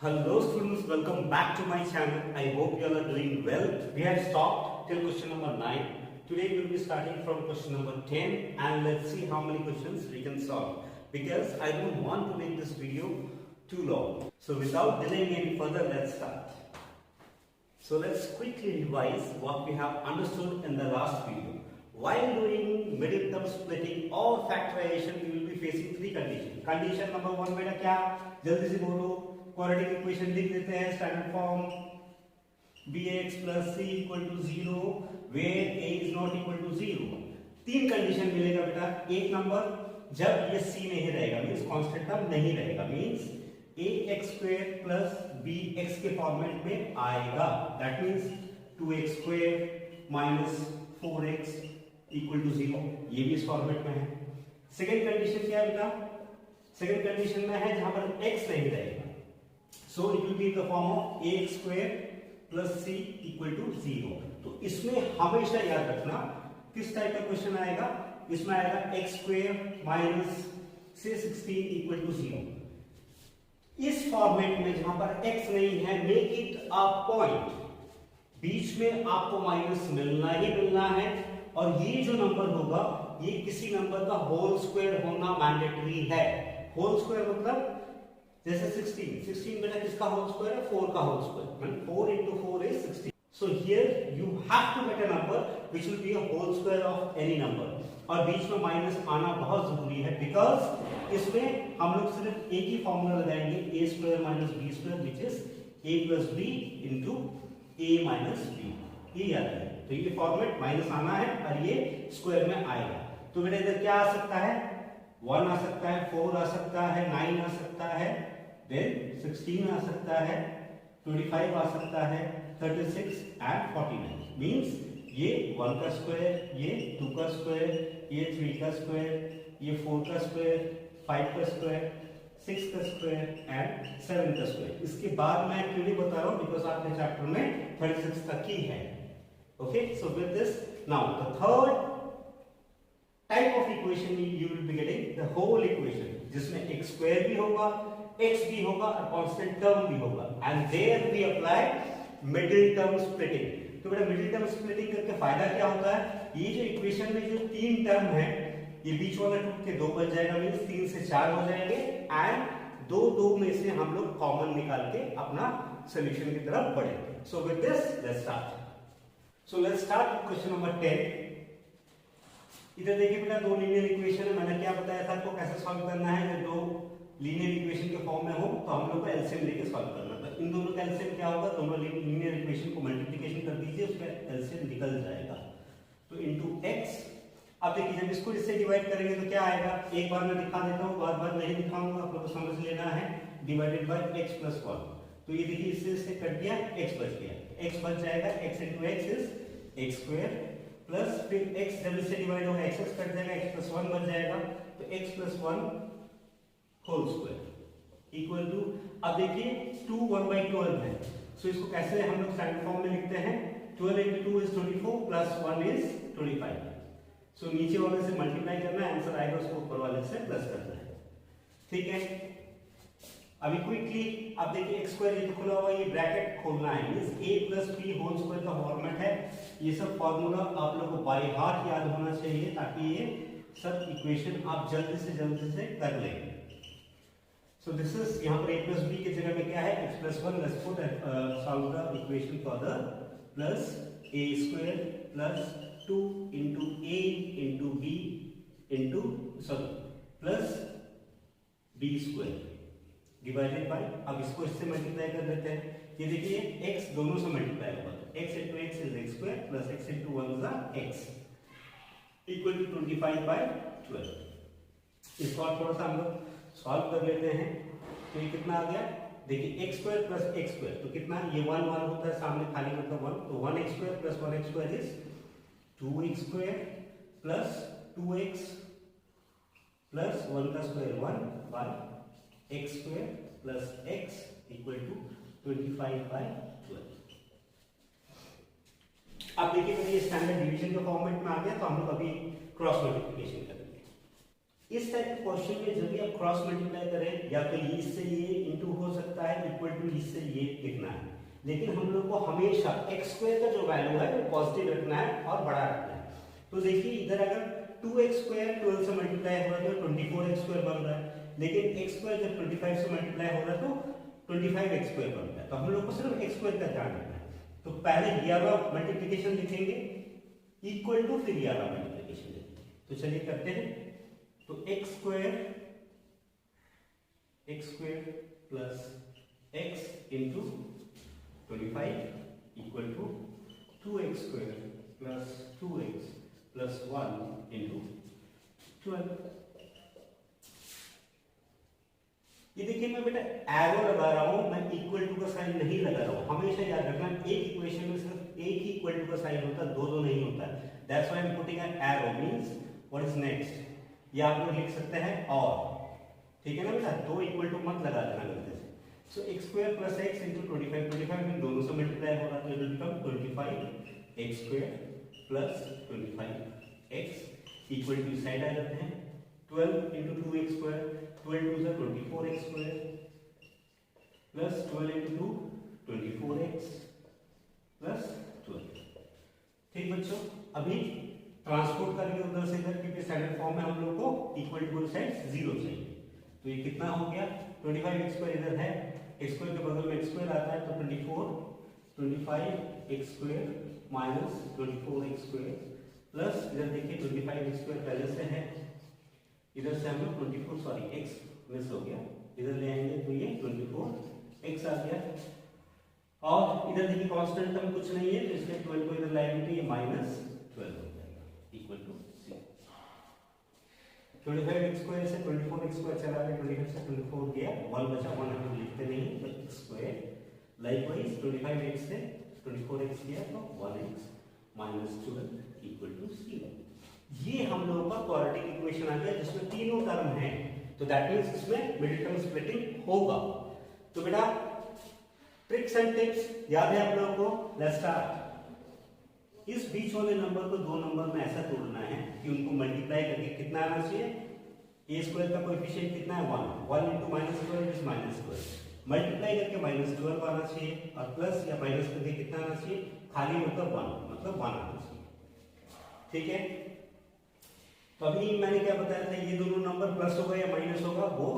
Hello students, welcome back to my channel. I hope you all are doing well. We have stopped till question number 9. Today we will be starting from question number 10 and let's see how many questions we can solve. Because I don't want to make this video too long. So without delaying any further, let's start. So let's quickly revise what we have understood in the last video. While doing middle term splitting or factorization, we will be facing three conditions. Condition number 1 बेटा क्या? जल्दी से बोलो. Quadratic equation लिख देते हैं standard form bx plus c equal to 0 where a is not equal to 0. तीन condition मिलेगा बेटा. एक नंबर जब ये c नहीं रहेगा मींस कांस्टेंट टर्म नहीं रहेगा means ax square plus bx के फॉर्मेट में आएगा. That means 2x square minus 4x equal to 0. ये भी इस फॉर्मेट में है. सेकंड कंडीशन क्या है बेटा? सेकंड कंडीशन में है जहां पर x नहीं रहेगा. So it will be in the form of ax square plus c equal to 0. तो इसमें हमेशा याद रखना किस टाइप का क्वेश्चन आएगा. इसमें आएगा x square minus से 16 equal to 0. इस फॉर्मेट में जहां पर x नहीं है मेक इट अ पॉइंट. बीच में आपको माइनस मिलना ही मिलना है और ये जो नंबर होगा ये किसी नंबर का होल स्क्वायर होना मैंडेटरी है. होल स्क्वायर मतलब जैसे 16 बेटा किसका होल स्क्वायर है? 4 का होल स्क्वायर. मतलब 4 into 4 is 16. So here you have to get a number which will be a whole square of any number. और बीच में माइनस आना बहुत जरूरी है बिकॉज इसमें हम लोग सिर्फ एक ही फॉर्मूला लगाएंगे a square minus b square which is a plus b into a minus b. ये याद है. तो ये फॉर्मेट माइनस आना है और ये स्क्वायर में आएगा. तो बेटा इधर क्या आ सकता है? 1 आ सकता है, 4 आ सकता है, 9 आ सकता है, then 16 आ सकता है, 25 आ सकता है, 36 and 49. मींस ये 1 का स्क्वायर, ये 2 का स्क्वायर, ये 3 का स्क्वायर, ये 4 का स्क्वायर, 5 का स्क्वायर, 6 का स्क्वायर एंड 7 का स्क्वायर. इसके बाद मैं क्यों नहीं बता रहा हूं बिकॉज आपके चैप्टर में 36 तक ही है. Okay, so with this now the third type of equation you will be getting the whole equation जिसमें x स्क्वायर भी होगा, x भी होगा और कांस्टेंट टर्म भी होगा. And there we apply middle term splitting. तो बेटा मिडिल टर्म स्प्लिटिंग करके फायदा क्या होता है? ये जो इक्वेशन में जो तीन टर्म है ये बीच वाला टूट के 2 बच जाएगा मींस 3 से 4 हो जाएंगे एंड दो में से हम लोग कॉमन निकाल के अपना सॉल्यूशन की तरफ बढ़ेंगे. सो with this let's start. So let's start with question number 10. इधर देखिए बेटा दो लीनियर इक्वेशन है. मैंने क्या बताया था आपको कैसे सॉल्व करना है. जब दो लीनियर इक्वेशन के फॉर्म में हो तो हम लोग को एलसीएम लेके सॉल्व करना था. इन दोनों का एलसीएम क्या होगा? दोनों लीनियर इक्वेशन को मल्टीप्लिकेशन कर दीजिए उसका एलसीएम निकल जाएगा. तो इनटू x. अब देखिए जब इसको इससे डिवाइड करेंगे तो क्या आएगा? एक बार मैं दिखा देता हूं, बार-बार नहीं दिखाऊंगा, आप लोगों को समझ लेना है. Divided by x + 1. तो ये देखिए इससे कट गया, x बच गया. x बच जाएगा, x * x is x square plus फिर x जब इससे डिवाइड होगा x कट जाएगा, x + 1 बच जाएगा. तो x + 1 whole square equal to अब देखिए 2 1/12 है. सो इसको कैसे हम लोग स्टैंडर्ड फॉर्म में लिखते हैं? 12 × 2 is 24 प्लस 1 is 25. सो नीचे वाले से मल्टीप्लाई करना है, आंसर आएगा उसको ऊपर वाले से प्लस करना है. ठीक है. अभी क्विकली अब देखिए x स्क्वायर ये तो खुला हुआ है, ये ब्रैकेट खोलना है means a + b whole square का फॉर्मेट है. ये सब फार्मूला आप लोगों को बाय हार्ट याद होना चाहिए ताकि ये सब इक्वेशन आप जल्दी से कर लेंगे. सो दिस इज यहां पर a + b की जगह में क्या है? x + 1. Let's put solve the equation for the plus a square plus 2 into a into b into plus b square divided by. अब इसको इससे मल्टीप्लाई कर देते हैं. ये देखिए x दोनों से मल्टीप्लाई होगा तो x into x is x square plus x into 1 is x equal to 25/12. इसको और थोड़ा सा हम लोग सॉल्व कर लेते हैं. तो ये कितना आ गया? देखिए x square plus x square तो कितना? ये 1 होता है सामने खाली मतलब 1. तो 1x square plus 1x square is 2x square plus 2x plus 1 का square 1 by x square plus x equal to 25/12. अब देखिए ये स्टैंडर्ड डिवीजन के फॉर्मेट में आ गया. तो हम लोग अभी क्रॉस मल्टीप्लिकेशन करेंगे. इस टाइप के क्वेश्चन में जब भी आप क्रॉस मल्टीप्लाई करें या तो इससे ये इंटू हो सकता है, इक्वल टू इससे ये लिखना है, लेकिन हम लोग को हमेशा एक्स स्क्वायर का जो वैल्यू है वो पॉजिटिव रखना है और बड़ा रखना है। तो देखिए इधर अगर 2x स्क्वायर 12 से मल्टीप्लाई हो रहा है तो 24x स्क्वायर बन रहा है, लेकिन x स्क्वायर जब 25 से मल्टीप्लाई हो रहा है तो 25x स्क्वायर बन रहा है। तो हम लोग को सिर्फ x स्क्वायर का ध्यान रखना है। तो पहले ये वाला मल्टीप्लिकेशन लिखेंगे इक्वल टू, फिर ये वाला मल्टीप्लिकेशन लिखेंगे। तो चलिए करते हैं। तो x square plus x into 25 equal to 2x square plus 2x plus 1 into 12। ये देखिए मैं बेटा एरो लगा रहा हूं, मैं इक्वल टू का साइन नहीं लगा रहा हूं। हमेशा याद रखना एक इक्वेशन में सिर्फ एक ही इक्वल टू का साइन होता है, दो नहीं होता है। That's why I am putting an arrow means what is next. ये आप लोग लिख सकते हैं और, ठीक है ना बेटा, दो इक्वल टू मत लगा देना गलती से। So x square plus x into 25 इन दोनों से मल्टीप्लाई हो रहा है तो it will become 25x square plus 25x equal to इस साइड आ जाते हैं 12 into 2x square, 12 two 24x square plus 12 into 2 24x प्लस 12। ठीक बच्चों, अभी ट्रांसपोर्ट करके उधर से इधर, क्योंकि स्टैंडर्ड फॉर्म में हम लोग को इक्वल टू साइड 0 चाहिए। तो ये कितना हो गया, 25x स्क्वायर इधर है, x स्क्वायर के बगल में x स्क्वायर आता है तो 25x square minus 24x square plus इधर देखिए 25x स्क्वायर पहले से है, इधर से हम लोग 24 सॉरी x मिस हो गया, इधर ले आएंगे तो ये 24x आ गया। और इधर देखिए कांस्टेंट टर्म कुछ नहीं है तो इसलिए 12 को इधर लाएंगे तो ये माइनस 12 हो जाएगा इक्वल टू 0। 25x स्क्वायर से 24x स्क्वायर चला गया, 25 से 24 गया, 1 बचा, 1 हम लोग लिखते नहीं तो x स्क्वायर। लाइकवाइज 25x से 24x गया तो 1x माइनस 12 इक्वल टू 0। ये हम लोगों का क्वाड्रेटिक इक्वेशन आ गया जिसमें तीनों टर्म हैं, तो दैट मींस इसमें मिडिल टर्म स्प्लिटिंग होगा। तो बेटा ट्रिक्स एंड टिप्स याद है आप लोगों को। Let's start. इस बीच वाले नंबर को दो नंबर में ऐसा तोड़ना है कि उनको मल्टीप्लाई करके कितना आना चाहिए, a स्क्वायर का कोएफिशिएंट कितना है 1 into minus 12 is minus 12, multiply करके माइनस 12 आना चाहिए और प्लस या माइनस करके कितना आना चाहिए, खाली मतलब 1 आना चाहिए। ठीक है, तो अभी मैंने क्या बताया था, ये दोनों नंबर प्लस होगा या माइनस होगा वो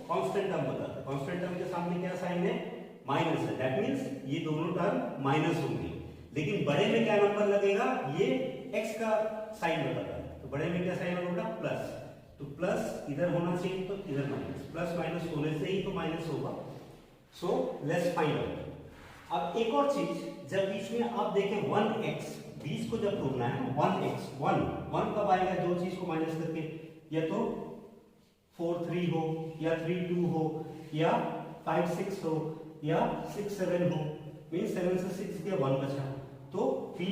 कांस्टेंट टर्म बताता है। कांस्टेंट टर्म के सामने क्या साइन है, माइनस है, दैट मींस ये दोनों टर्म माइनस होंगे। लेकिन बड़े में क्या नंबर लगेगा, ये x का साइन बताता है, तो बड़े में क्या साइन होगा प्लस, तो प्लस इधर होना चाहिए तो इधर माइनस, प्लस माइनस होने से ही तो माइनस होगा। So let's find out. अब एक और चीज, जब बीच में आप देखें 1x, बीच को जब तोड़ना है 1x 1 कब आएगा, जो चीज को माइनस करके, या तो 4 3 हो या 3 2 हो या 5 6 हो या 6 7 हो, मींस 7 से 6 गया 1 बचा। तो we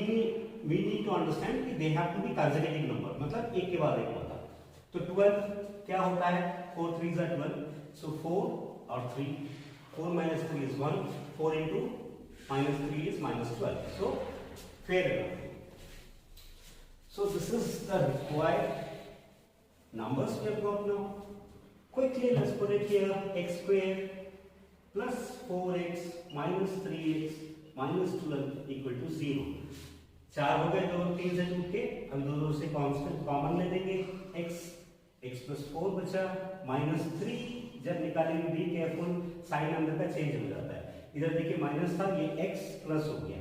need to understand कि they have to be consecutive number, मतलब एक के बाद एक होता। तो 12 क्या होता है, 4 3 are 12, so 4 और 3, 4 minus 3 is 1, 4 into minus 3 is minus 12, so fair enough. So this is the required numbers we have got now. Quickly let's put it here, x square plus 4x minus 3x minus 12 equal to 0। 4 हो गए, 2 3 से टूट के, अब दो से constant common ले लेंगे, x प्लस 4 बचा, माइनस 3 जब निकालेंगे, बी केयरफुल, साइन अंदर का चेंज हो जाता है। इधर देखिए माइनस था, ये x प्लस हो गया,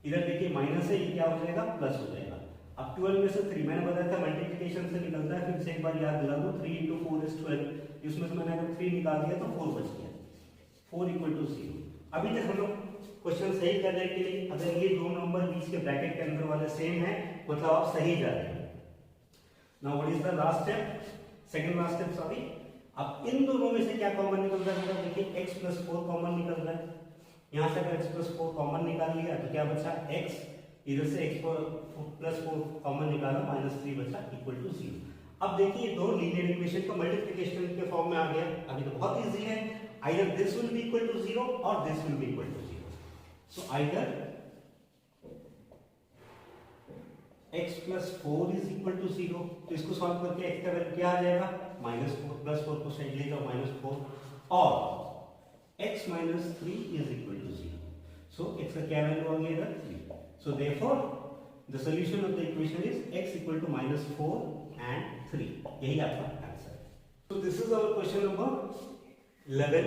इधर देखिए माइनस है, ये क्या हो जाएगा, प्लस हो जाएगा। अब 12 में से 3 मैंने बताया था मल्टीप्लिकेशन से निकलता है, फिर से एक बार याद दिला दो, 3 into 4 is 12, इसमें से मैंने अगर 3 निकाल दिया तो 4 बच गया, 4 इक्वल टू 0। अभी तक हम लोग क्वेश्चन सही करने के लिए, अगर ये दो नंबर बीच के ब्रैकेट के अंदर वाले सेम है मतलब आप सही जा रहे हैं। Now what is the last step, second last step sorry. अब इन दोनों में से क्या कॉमन निकल रहा है, देखिए x प्लस 4 कॉमन निकल रहा है, यहां से अगर x प्लस 4 कॉमन निकाल लिया तो क्या बचा x, इधर से x प्लस 4 कॉमन निकाला, माइनस 3 बचा इक्वल टू 0। अब देखिए दो लीनियर इक्वेशन का मल्टीप्लिकेशन के फॉर्म में आ गया। अभी तो बहुत इजी है, either this will be equal to 0 or this will be equal to 0. So either x plus 4 is equal to 0, तो इसको सॉल्व करके x का वैल्यू क्या आ जाएगा, -4 प्लस 4 को साइड ले जाओ -4, और x minus 3 is equal to 0. So x का क्या वैल्यू आ गया इधर 3. So therefore the solution of the equation is x equal to minus 4 and 3. यही आपका आंसर है. So this is our question number 11.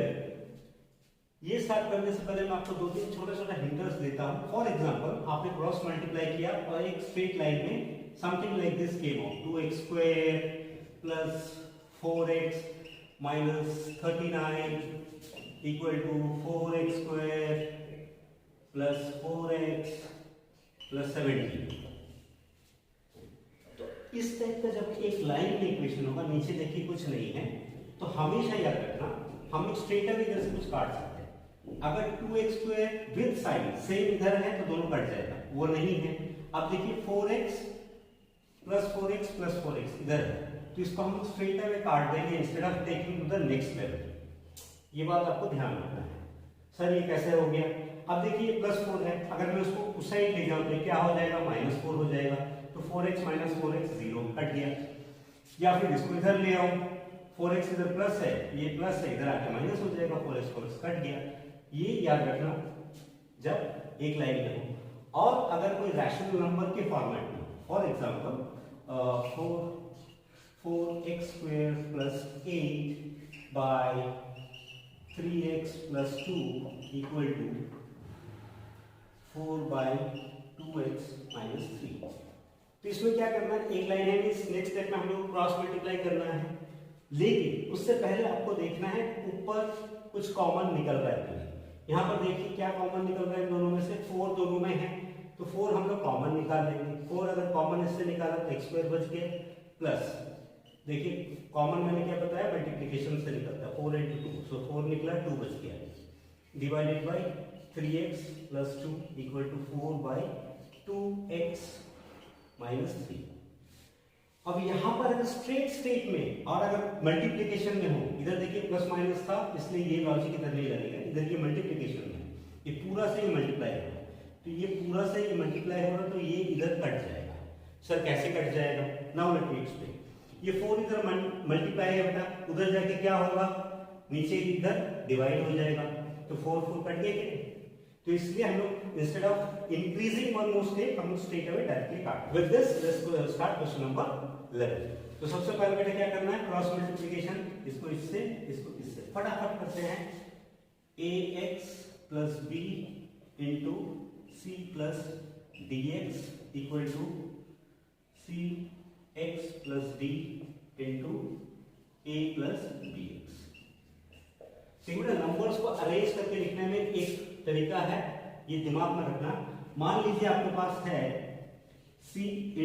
ये स्टार्ट करने से पहले मैं आपको दो तीन छोटा छोटा हिंटर्स देता हूँ. फॉर एग्जांपल आपने क्रॉस मल्टीप्लाई किया और एक स्ट्रेट लाइन में something like this came out 2x square plus 4x minus 39 equal to 4x square plus 4x plus 17. तो इस टाइप का जब एक लाइन में इक्वेशन होगा, नीचे देखिए कुछ नहीं है, तो हमेशा याद रखना हम लोग स्ट्रेट अवे इधर से कुछ काट सकते हैं. अगर 2x square with sign same इधर है तो दोनों कट जाएगा, वो नहीं है. अब देखिए 4x प्लस 4x इधर है, तो इसको हम स्ट्रेट अवे काट देंगे instead of taking to the next level. ये बात आपको ध्यान रखना है. सर ये कैसे हो गया? अब देखिए प्लस 4 है, अगर मैं उसको उस साइड ले जाऊं तो क्या हो जाएगा? माइनस 4 हो जाएगा. तो 4x माइनस 4x 0 कट गया. या फिर इसको इधर ले आऊं, 4x इधर प्लस है, ये प्लस है, इधर आके माइनस हो जाएगा, 4x कट गया. ये याद रखना जब एक लाइन में हो. और अगर कोई रैशनल नंबर के फॉर्मेट में, for example 4x square plus 8 by 3x plus 2 equal to 4 by 2x minus 3. तो इसमें क्या करना है? एक लाइन है, इस नेक्स्ट स्टेप में हम लोग क्रॉस मल्टीप्लाई करना है. लेकिन उससे पहले आपको देखना है ऊपर कुछ कॉमन निकल रहा है. यहाँ पर देखिए क्या कॉमन निकल रहा है दोनों में से. 4 दोनों में है, तो 4 हम लोग कॉमन निकाल लेंगे. 4 अगर कॉमन इससे निकाला तो x स्क्वायर बच गया प्लस, देखिए कॉमन मैंने क्या बताया, मल्टीप्लिकेशन से निकलता है 4 into 2, सो 4 निकला, 2 बच गया. Divided by 3x plus 2 equal to 4 by 2x minus 3. अब यहाँ पर अगर स्ट्रेट स्टेट में और अगर मल्टीप्लिकेशन में हो, इधर देखिए प्लस माइनस था इसलिए ये लॉजिक इधर नहीं लगेगा. इधर ये मल्टीप्लिकेशन में, ये पूरा से ये मल्टीप्लाई हो रहा है, तो ये पूरा से ये मल्टीप्लाई हो रहा है, तो ये इधर कट जाएगा. सर कैसे कट जाएगा? Now let me explain. ये 4 इधर मल्टीप्लाई है बेटा, उधर जाके क्या होगा? नीचे इधर डिवाइड हो जाएगा, तो 4 कट गया क्या? तो इसलिए हम लोग instead of increasing one more step हम लोग स्ट्रेट अवे डायरेक्टली काट. With this let's start question number 11. तो सबसे पहले बेटा क्या करना है? Cross multiplication. इसको इससे, इसको इससे फटाफट करते हैं. ax plus b into c plus dx equal to cx plus d into a plus bx. Singular numbers को अरेंज करके लिखने में एक तरीका है, ये दिमाग में रखना. मान लीजिए आपके पास है c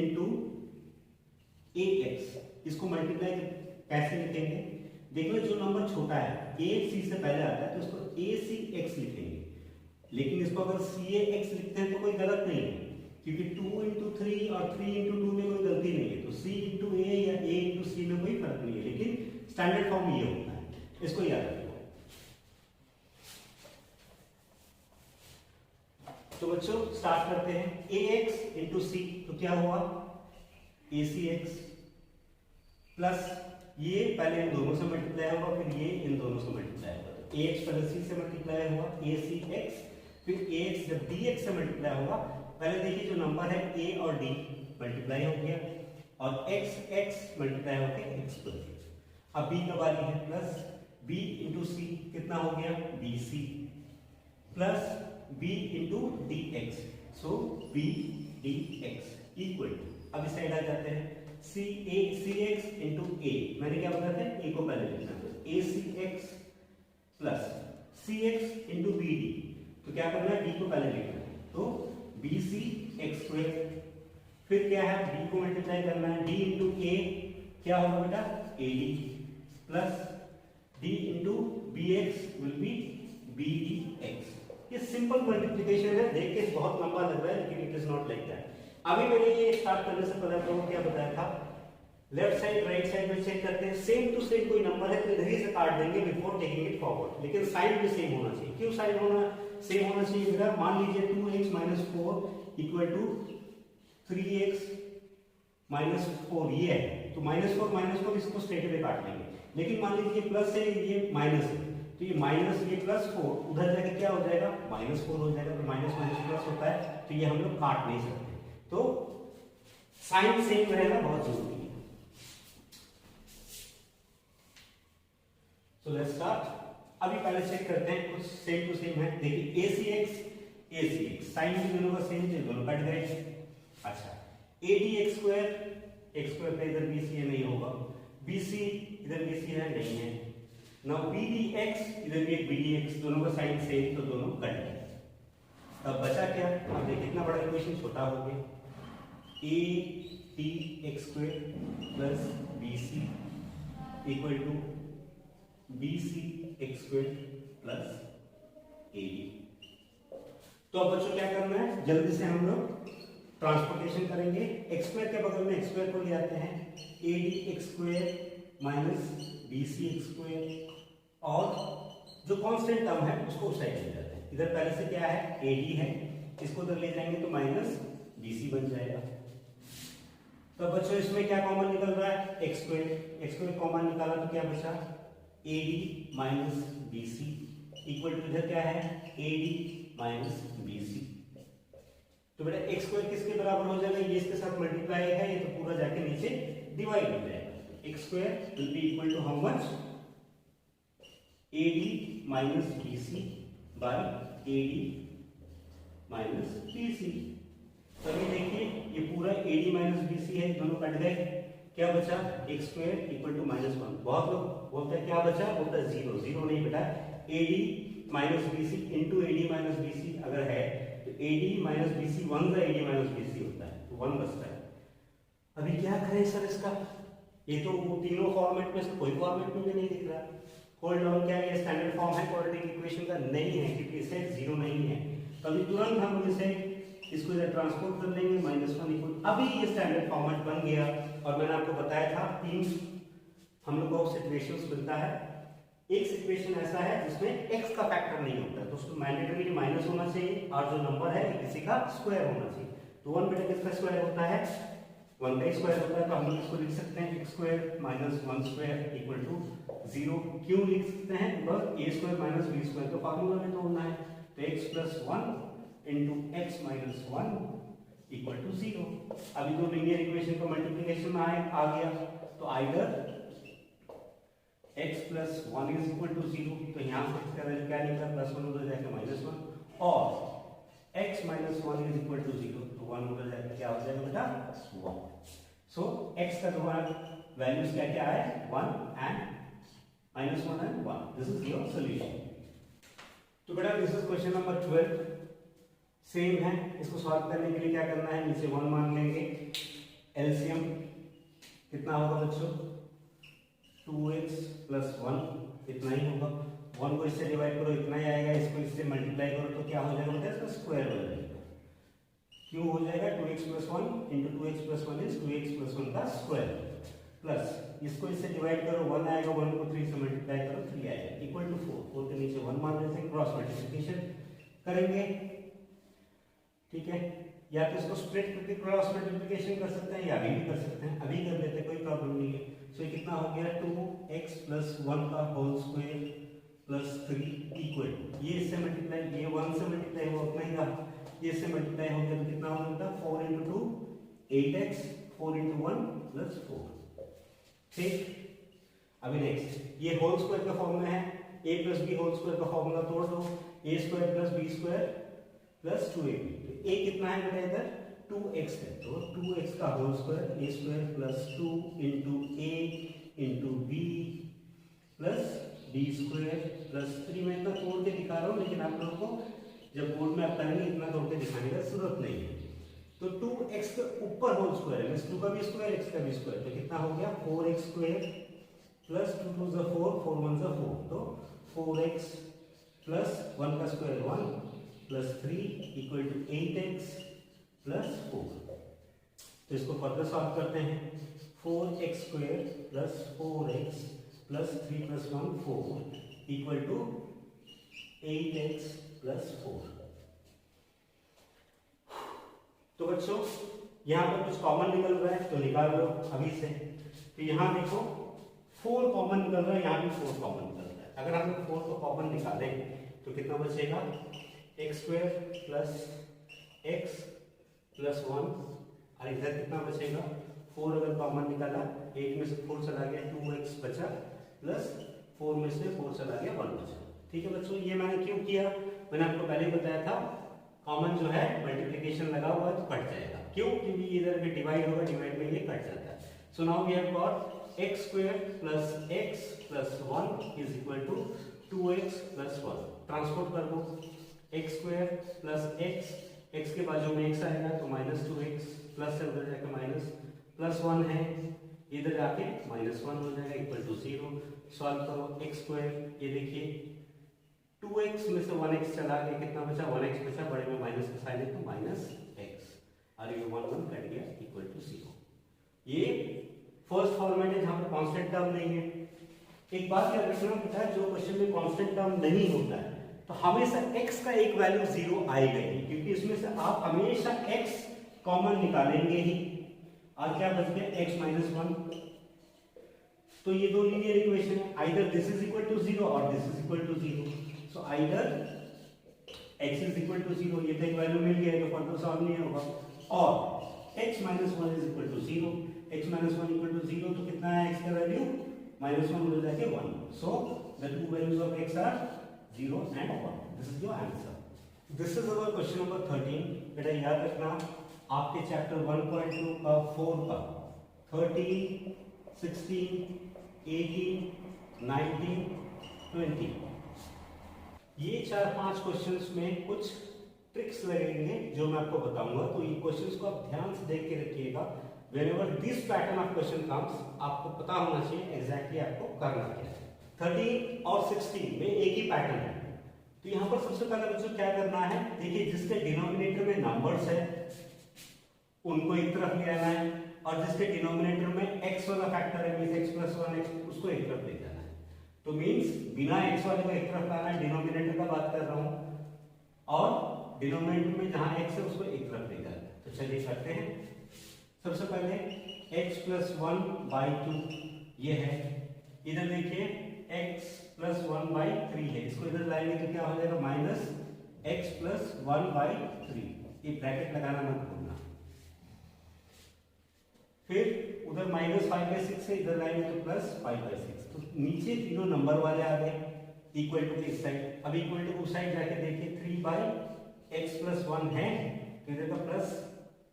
into ax, इसको मल्टीप्लाई कैसे लिखेंगे? देख लो जो नंबर छोटा है a c से पहले आता है तो इसको acx लिखेंगे. लेकिन इसको अगर cax लिखते हैं तो कोई गलत नहीं है, क्योंकि 2 into 3 और 3 into 2 में कोई गलती नहीं है. तो c into a या a into c में कोई फर्क नहीं है, लेकिन स्टैंडर्ड फॉर्म ये होता है, इसको याद रखो. तो बच्चों स्टार्ट करते हैं. ax into c, तो क्या हुआ? acx प्लस ये पहले इन दोनों से मल्टीप्लाई होगा, फिर ये इन दोनों से मल्टीप्लाई होगा. तो ax पहले c से मल्टीप्लाई हुआ acx, फिर ax जब dx से मल्टीप्लाई होगा, पहले देखिए जो नंबर है a और d मल्टीप्लाई हो गया और x मल्टीप्लाई होकर x बन गया. अब b का बारी है, प्लस b into c कितना हो गया? bc plus b into dx, so b dx equal to, अब इस साइड आ जाते हैं, cx into a, मैंने क्या बताया था? a को पहले लिखना है, acx plus cx into bd, तो क्या करना है? d को पहले लिखना है, तो bc x स्क्वायर. फिर क्या है? b को मल्टीप्लाई करना है, d into a क्या होगा बेटा? ad plus d into bx will be bdx. ये सिंपल मल्टीप्लिकेशन है, देख के बहुत लंबा लग रहा है लेकिन it is not like that. अभी मैंने ये स्टार्ट करने से पहले आपको क्या बताया था? लेफ्ट साइड राइट साइड में चेक करते हैं, सेम टू सेम कोई नंबर है तो इधर ही से काट देंगे बिफोर टेकिंग इट फॉरवर्ड. लेकिन साइड भी सेम होना चाहिए. क्यों साइड सेम होना चाहिए बेटा? मान लीजिए 2x minus 4 equal to 3x minus 4 ये है, तो -4 इसको स्ट्रेट अवे काट लेंगे. लेकिन मान लीजिए प्लस है, ये माइनस है, तो ये माइनस ये प्लस 4 उधर जाके क्या हो जाएगा -4 हो जाएगा, तो माइनस माइनस प्लस होता है, तो ये हम लोग काट नहीं सकते, तो साइन सेम रहना बहुत जरूरी है। So let's start. अभी पहले चेक करते हैं कुछ सेम टू सेम है। देखिए AC साइन भी दोनों का सेम थे, दोनों कट गए। अच्छा AD x स्क्वायर पे इधर BC है नहीं होगा, BC इधर BC है नहीं है, नाउ BDX इधर भी एक BDX, दोनों का साइन सेम, तो दोनों कट गए। अब बचा क्या, अब देखिए कितना बड़ा इक्वेशन छोटा हो गया, ADX square plus BC equal to BC x square plus AD। तो अब बच्चों क्या करना है, जल्दी से हम लोग ट्रांसपोर्टेशन करेंगे, x स्क्वायर के बगल में x स्क्वायर को ले आते हैं, AD x square minus BC x square, और जो कांस्टेंट टर्म है उसको उस साइड ले जाते हैं। इधर पहले से क्या है AD है, इसको उधर ले जाएंगे तो माइनस BC बन जाएगा। तो बच्चों इसमें क्या कॉमन निकल रहा है, x स्क्वायर कॉमन निकाला तो क्या बचा AD minus BC equal to इधर क्या है AD माइनस BC। तो बेटा x स्क्वायर किसके बराबर हो जाएगा, ये इसके साथ मल्टीप्लाई है, ये तो पूरा जाके नीचे डिवाइड हो जाएगा। x square will be equal to how much AD minus BC by AD minus BC। तभी देखिए ये पूरा AD माइनस BC है, दोनों कट गए, क्या बचा x स्क्वायर इक्वल टू -1। बहुत लोग बोलते हैं क्या बचा, बोलता है 0, 0 नहीं बेटा, AD minus BC into AD minus BC अगर है तो AD माइनस BC 1 का AD माइनस BC होता है, तो 1 बचता है। अभी क्या करें सर इसका, ये तो वो तीनों फॉर्मेट में से कोई फॉर्मेट में भी नहीं दिख रहा। होल्ड ऑन, क्या ये स्टैंडर्ड फॉर्म है क्वाड्रेटिक इक्वेशन का, नहीं है, क्योंकि इसे 0 नहीं है। तो अभी तुरंत हम इसे इसको इधर ट्रांसपोर्ट कर लेंगे, -1 इक्वल, अभी ये स्टैंडर्ड फॉर्मेट बन गया। और मैंने आपको बताया था 3 हम लोग को सिचुएशंस मिलता है। एक सिचुएशन ऐसा है जिसमें x का फैक्टर नहीं होता है, तो उसको मैंडेटरी माइनस होना चाहिए, और जो नंबर है किसी का स्क्वायर होना चाहिए। तो 1 बेटा किसका स्क्वायर होता है, 1 का स्क्वायर होता है, तो हम लोग इसको लिख सकते हैं x square minus 1 square equal to 0। क्यों लिख सकते हैं, because a square minus b square का फार्मूला में तोड़ना है, तो x plus 1 into x minus 1 equal to 0। अभी दो लीनियर इक्वेशन का मल्टीप्लिकेशन में आ गया, तो either x plus 1 is equal to 0, तो यहाँ से इसका वैल्यू क्या निकला, +1 उधर जाएगा -1, और x minus 1 is equal to 0, तो 1 उधर जाएगा क्या हो जाएगा बेटा 1। सो x का दोबारा वैल्यूज क्या क्या है, 1 and -1 and 1। This is your solution. तो बेटा this is question number 12, same है। इसको सॉल्व करने के लिए क्या करना है, नीचे 1 मान लेंगे, एलसीएम कितना होगा बच्चों, 2x प्लस 1 इतना ही होगा, 1 को इससे डिवाइड करो इतना ही आएगा, इसको इससे मल्टीप्लाई करो तो क्या हो जाएगा बेटा, इसका स्क्वायर हो जाएगा। क्यों हो जाएगा, 2x plus 1 into 2x plus 1 is 2x plus 1 का स्क्वायर, प्लस इसको इससे डिवाइड करो 1 आएगा, 1 को 3 से मल्टीप्लाई करो 3 आएगा, इक्वल टू 4, 4 के नीचे 1 मान लेते हैं, क्रॉस मल्टीप्लिकेशन करेंगे, ठीक है। या तो इसको स्प्लिट करके क्रॉस मल्टीप्लिकेशन कर सकते हैं, या अभी भी कर सकते हैं, अभी कर लेते हैं, कोई प्रॉब्लम नहीं है। सो ये कितना हो गया, 2x प्लस 1 का होल स्क्वायर प्लस 3 इक्वल, ये इससे मल्टीप्लाई, ये 1 से मल्टीप्लाई हुआ उतना ही रहा, ये इससे मल्टीप्लाई हो गया तो कितना हो गया, 4 इंटू 2 8x, 4 इंटू 1 प्लस 4, ठीक। अभी नेक्स्ट, ये होल स्क्वायर का फॉर्म में है, a plus b whole square का फॉर्मूला तोड़ दो, a square plus b square plus 2ab, तो a कितना है बेटा इधर 2x है, तो 2x का whole square, a square plus 2 into a into b plus b square plus 3। मैं इतना तोड़ के दिखा रहा हूँ, लेकिन आप लोगों को जब बोर्ड में आप करेंगे इतना तोड़ के दिखाने का जरूरत नहीं है। तो 2x के ऊपर होल स्क्वायर है, 2 का भी स्क्वायर, x का भी स्क्वायर, तो कितना हो गया 4x स्क्वायर प्लस 2 2 जा 4, 4 1 जा 4, तो 4x प्लस 1 का square 1 plus 3 equal to 8x plus 4। तो इसको फर्दर सॉल्व करते हैं, 4x square plus 4x plus 3 plus 1 4 equal to 8x plus 4। तो बच्चों यहाँ पर कुछ कॉमन निकल रहा है, तो निकाल लो अभी से। तो यहाँ देखो 4 कॉमन निकल रहा है, यहाँ भी 4 कॉमन निकल रहा है। अगर हम 4 को कॉमन निकालें तो कितना बचेगा, x square plus X plus 1, और इधर कितना बचेगा, 4 अगर कॉमन निकाला, 8 में से 4 चला गया, 2x बचा, प्लस 4 में से 4 चला गया, 1 बचा। ठीक है बच्चों, ये मैंने क्यों किया, मैंने आपको पहले ही बताया था, कॉमन जो है मल्टीप्लिकेशन लगा हुआ है तो कट जाएगा। क्यों, क्योंकि इधर भी डिवाइड होगा, डिवाइड में ये कट जाता है। So now we have got X square plus X plus 1 is equal to 2x plus 1। Transport कर दो, X square plus X, X के बाजू में x आएगा तो माइनस 2x, प्लस से उधर जाकर माइनस, प्लस 1 है, इधर जाके माइनस 1 हो जाएगा, इक्वल टू 0। सॉल्व करो, एक्स स्क्वायर, ये देखिए 2x में से 1x चला गया, कितना बचा, 1x बचा, बड़े में माइनस का साइन है तो माइनस x, और ये 1 1 कट गया, इक्वल टू 0। ये फर्स्ट फॉर्मेट है जहां पर कांस्टेंट टर्म नहीं है। एक बात याद रखना बेटा, जो क्वेश्चन में कांस्टेंट टर्म नहीं होता है तो हमेशा x का एक वैल्यू 0 आएगा ही, क्योंकि इसमें से आप हमेशा x कॉमन निकालेंगे ही, और क्या बच गया, x माइनस 1। तो ये दो लीनियर इक्वेशन है, either this is equal to 0 और this is equal to 0। So either x is equal to 0, ये तो एक वैल्यू मिल गया, जो फर्दर सॉल्व नहीं होगा, और x minus 1 is equal to 0, x minus 1 equal to 0, तो कितना है x का वैल्यू, माइनस 1 हो जाके 1। So the two values of x are 0 and 1. This is your answer. This is our question number 13। बेटा याद रखना, आपके चैप्टर 1.2 का 4 का 13, 16, 18, 19, 20, ये 4-5 क्वेश्चंस में कुछ ट्रिक्स लगेंगे जो मैं आपको बताऊंगा, तो ये क्वेश्चंस को आप ध्यान से देख के रखिएगा। Whenever this pattern of question comes, आपको पता होना चाहिए एग्जैक्टली आपको करना क्या है। 13 और 16 में एक ही पैटर्न है, तो यहाँ पर सबसे पहले बच्चों क्या करना है, देखिए जिसके डिनोमिनेटर में नंबर्स है उनको एक तरफ ले आना है, और जिसके डिनोमिनेटर में x वाला फैक्टर है, मींस x प्लस 1x, उसको एक तरफ ले जाना है। तो मींस बिना x वाले को एक तरफ लाना है, डिनोमिनेटर का बात कर रहा हूँ, और डिनोमिनेटर में जहां x है उसको एक तरफ ले जाना है। तो चलिए करते हैं। सबसे पहले x प्लस 1 बाई 2 ये है, इधर देखिए x प्लस 1 बाई 3 है, इसको इधर लाएंगे तो क्या हो जाएगा, माइनस x प्लस 1 बाई 3, ये ब्रैकेट लगाना मत भूलना। फिर उधर माइनस 5 बाई 6 है, इधर लाएंगे तो प्लस 5 बाई 6, तो नीचे तीनों नंबर वाले आ गए, इक्वल टू इस साइड। अब इक्वल टू उस साइड जाके देखिए 3 बाई x प्लस 1 है, तो इधर का प्लस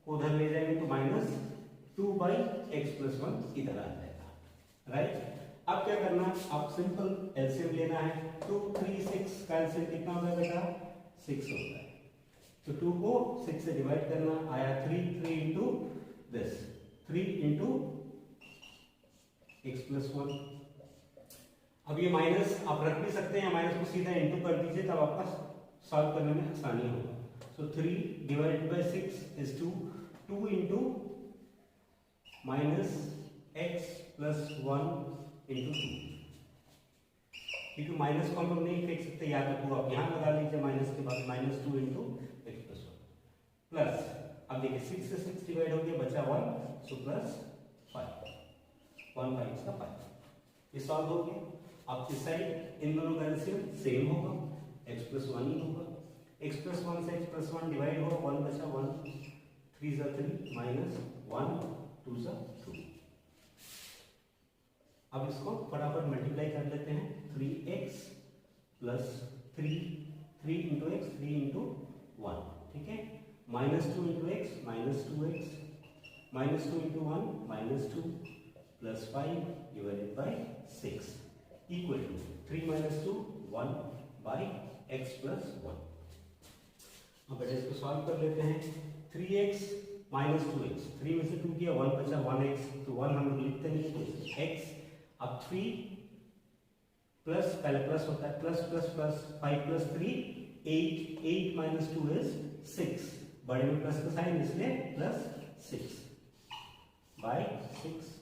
उधर ले जाएंगे तो माइनस 2 बाई एक्स प्लस 1 इधर आ जाएगा, राइट। अब क्या करना, आप सिंपल एलसीएम लेना है, 2 3 6 का एलसीएम कितना होगा बेटा, 6 होता है, तो 2 को 6 से डिवाइड करना, आया 3 into this, 3 into x plus 1। अब ये माइनस आप रख भी सकते हैं, माइनस को सीधा इंटू कर दीजिए, तब आपका सॉल्व करने में आसानी होगा। So 3 divided by 6 is 2. 2 into minus x plus 1 into 2. क्योंकि माइनस को हम लोग नहीं फेंक सकते, याद रखो, आप यहाँ लगा लीजिए माइनस के बाद, minus 2 into x plus 1 plus, अब देखिए 6 से 6 डिवाइड हो गया, बचा 1, सो प्लस 5, 1 बाई इसका 5, ये सॉल्व हो गया। अब इस साइड इन दोनों का एलसीएम सेम होगा, x प्लस 1 ही होगा, x प्लस 1 से x प्लस 1 डिवाइड होगा, 1 बचा 1, 3 जा 3 माइनस 1, 2 जा 2। अब इसको फटाफट मल्टीप्लाई कर लेते हैं, 3x plus 3 into x, 3 into 1, ठीक है, minus 2 into X, minus 2x, minus 2 into 1, minus 2, plus 5 divided by 6 equal to 3 minus 2 1 by x plus 1। अब बेटा इसको सॉल्व कर लेते हैं, 3x माइनस 2x, 3 में से 2 किया, 1 बचा 1x, तो 1 हम लोग लिखते नहीं तो x। अब 3 प्लस, पहले प्लस होता है, plus plus plus 5 plus 3 8, 8 minus 2 is 6, बड़े में प्लस का साइन इसलिए plus 6 by 6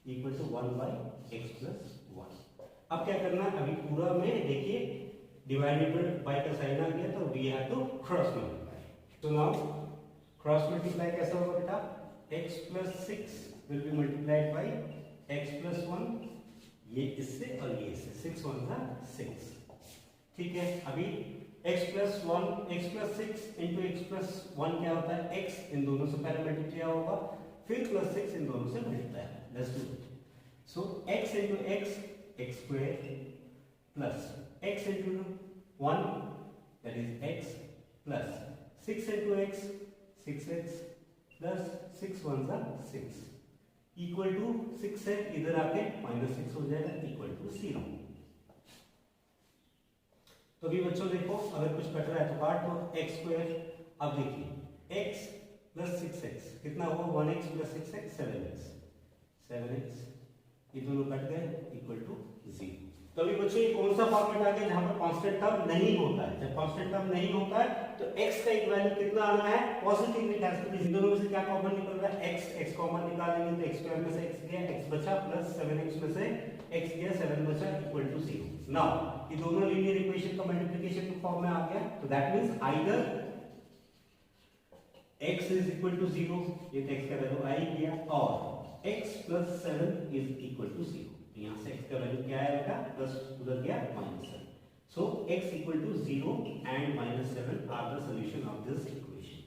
equal to 1 by X plus 1। अब क्या करना है, अभी पूरा में देखिए डिवाइडेड बाय का साइन आ गया, तो we have to cross multiply. तो नाउ क्रॉस मल्टीप्लाई कैसा होगा बेटा, x plus 6 will be multiplied by x plus 1 ये इससे और ये इससे, 6 1 सा 6। ठीक है, अभी x plus 1 x plus 6 into x plus 1 क्या होता है, x इन दोनों से पहले मल्टीप्लाई होगा, फिर प्लस 6 इन दोनों से multiply. Let's do it. So x into x x square plus x into 1 that is x plus 6 into x 6x plus 6 1 सा 6 इक्वल टू 6 से इधर आके -6 हो जाएगा इक्वल टू 0। तो अभी बच्चों देखो, अगर कुछ कट रहा है तो काट दो। x स्क्वायर, अब देखिए x प्लस 6x कितना हुआ, 1x प्लस 6x 7x, ये दोनों कट गए इक्वल टू 0। तो अभी बच्चों ये कौन सा फॉर्मेट आ गया जहां पर कांस्टेंट टर्म नहीं होता है। जब कांस्टेंट टर्म नहीं होता है तो x का एक वैल्यू कितना आना है, positive it has to be. इन दोनों में से क्या कॉमन निकल रहा है, x कॉमन निकालेंगे तो x स्क्वायर में से x गया, x बचा, प्लस 7x में से x गया, 7 बचा इक्वल टू 0। नाउ ये दोनों लीनियर इक्वेशन का मल्टीप्लिकेशन के फॉर्म में आ गया, तो that means either x is equal to 0, ये तो x का वैल्यू आ ही गया, और x plus 7 is equal to 0। यहाँ से x का वैल्यू क्या आएगा, प्लस उधर गया -7। So x equal to 0 and -7 are the solution of this equation.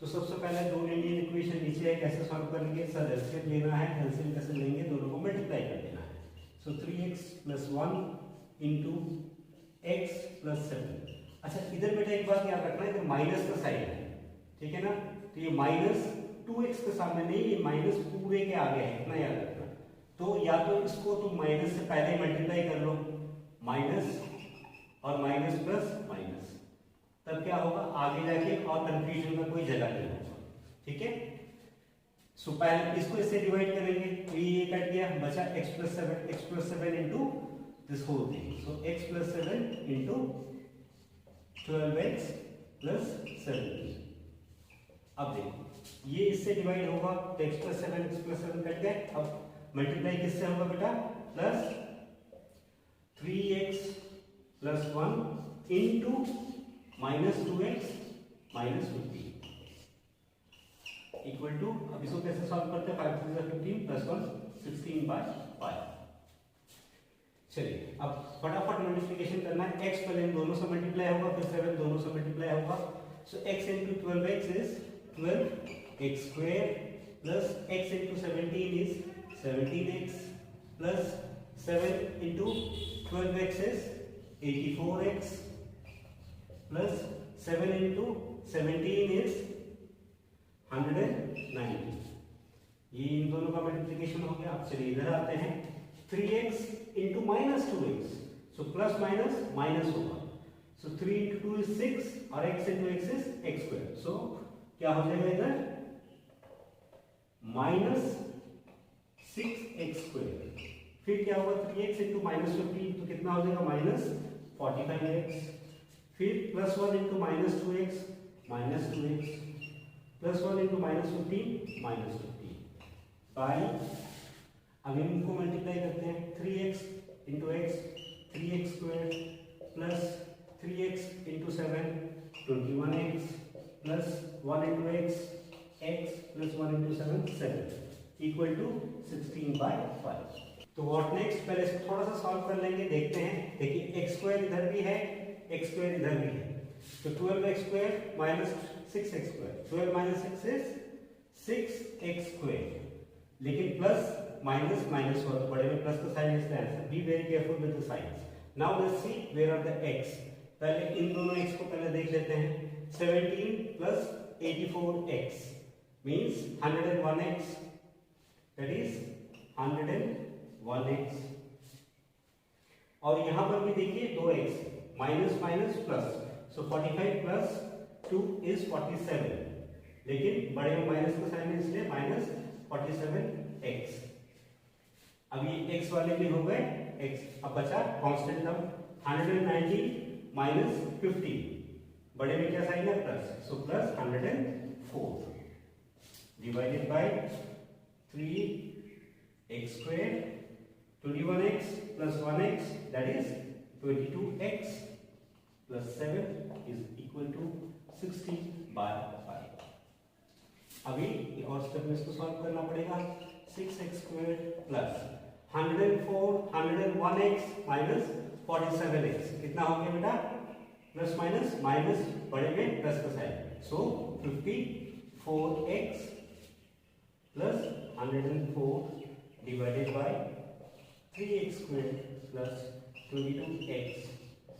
तो सबसे पहले दो लीनियर इक्वेशन नीचे है, कैसे सॉल्व करेंगे, सर एलसीएम लेना है, एलसीएम कैसे लेंगे, दोनों को मल्टीप्लाई कर देना है। सो 3x plus 1 into x plus 7। अच्छा इधर बेटा एक बात याद रखना है, इधर माइनस का साइन है, ठीक है ना, तो ये माइनस 2x के सामने नहीं, ये माइनस पूरे के आगे है, इतना याद रखना। तो या तो इसको तुम माइनस से पहले मल्टीप्लाई कर लो, माइनस और माइनस प्लस माइनस, तब क्या होगा आगे जाके और कंफ्यूजन का कोई जगह नहीं होगा। ठीक है, सो पहले इसको इससे डिवाइड करेंगे तो ये कट गया, बचा x plus 7 into this whole thing. So x plus 7 into 12x plus 17। अब देखो ये इससे डिवाइड होगा तो x प्लस 7 कट गए, अब मल्टीप्लाई किससे होगा बेटा, plus 3x plus 1 into minus 2x minus 15 equal to, अब इसको कैसे सॉल्व करते हैं, 5 3 15 प्लस 1 16/5। चलिए अब फटाफट मल्टीप्लिकेशन करना है, x पहले इन दोनों से मल्टीप्लाई होगा, फिर 7 दोनों से मल्टीप्लाई होगा। सो x into 12x is 12x square plus x into 17 is 17x plus 7 into 12x is 84x plus 7 into 17 is 190। ये इन दोनों का मल्टीप्लिकेशन हो गया। अब चलिए इधर आते हैं, 3x into minus 2x, so plus minus minus होगा, so 3 into 2 is 6 और x into x is x square, so क्या हो जाएगा इधर minus 6x स्क्वायर, फिर क्या होगा 3x इंटू माइनस 15 तो कितना हो जाएगा माइनस 45x, फिर plus 1 into minus 2x minus 2x, plus 1 into minus 15 minus 15 by, अब इनको मल्टीप्लाई करते हैं, 3x into x 3x square plus 3x into 7 21x plus 1 into x plus 1 into 7 7 equal to 16/5। तो व्हाट नेक्स्ट, पहले इसको थोड़ा सा सॉल्व कर लेंगे, देखते हैं। देखिए x स्क्वायर इधर भी है, x स्क्वायर इधर भी है, तो 12x square minus 6x square, 12 minus 6 is 6x square, लेकिन प्लस माइनस माइनस हुआ तो बड़े में प्लस का sign is the answer. Be very careful with the signs. Now let's see where are the x। पहले इन दोनों x को पहले देख लेते हैं। 17 plus 84x means 101x, that is 101x, और यहां पर भी देखिए 2x minus minus plus, so 45 plus 2 is 47, लेकिन बड़े में माइनस का साइन है इसलिए माइनस 47x। अब ये x वाले भी हो गए x, अब बचा कांस्टेंट टर्म 190 माइनस 50, बड़े में क्या साइन है plus, so plus 104 divided by 3x square 21x plus 1x, that is 22x plus 7 is equal to 60/5। अभी एक और स्टेप में इसको सॉल्व करना पड़ेगा। 6x square plus 104 101x minus 47x कितना हो गया बेटा? प्लस माइनस माइनस बड़े में प्लस का sign, so 54x plus 104 divided by 3x square plus 22x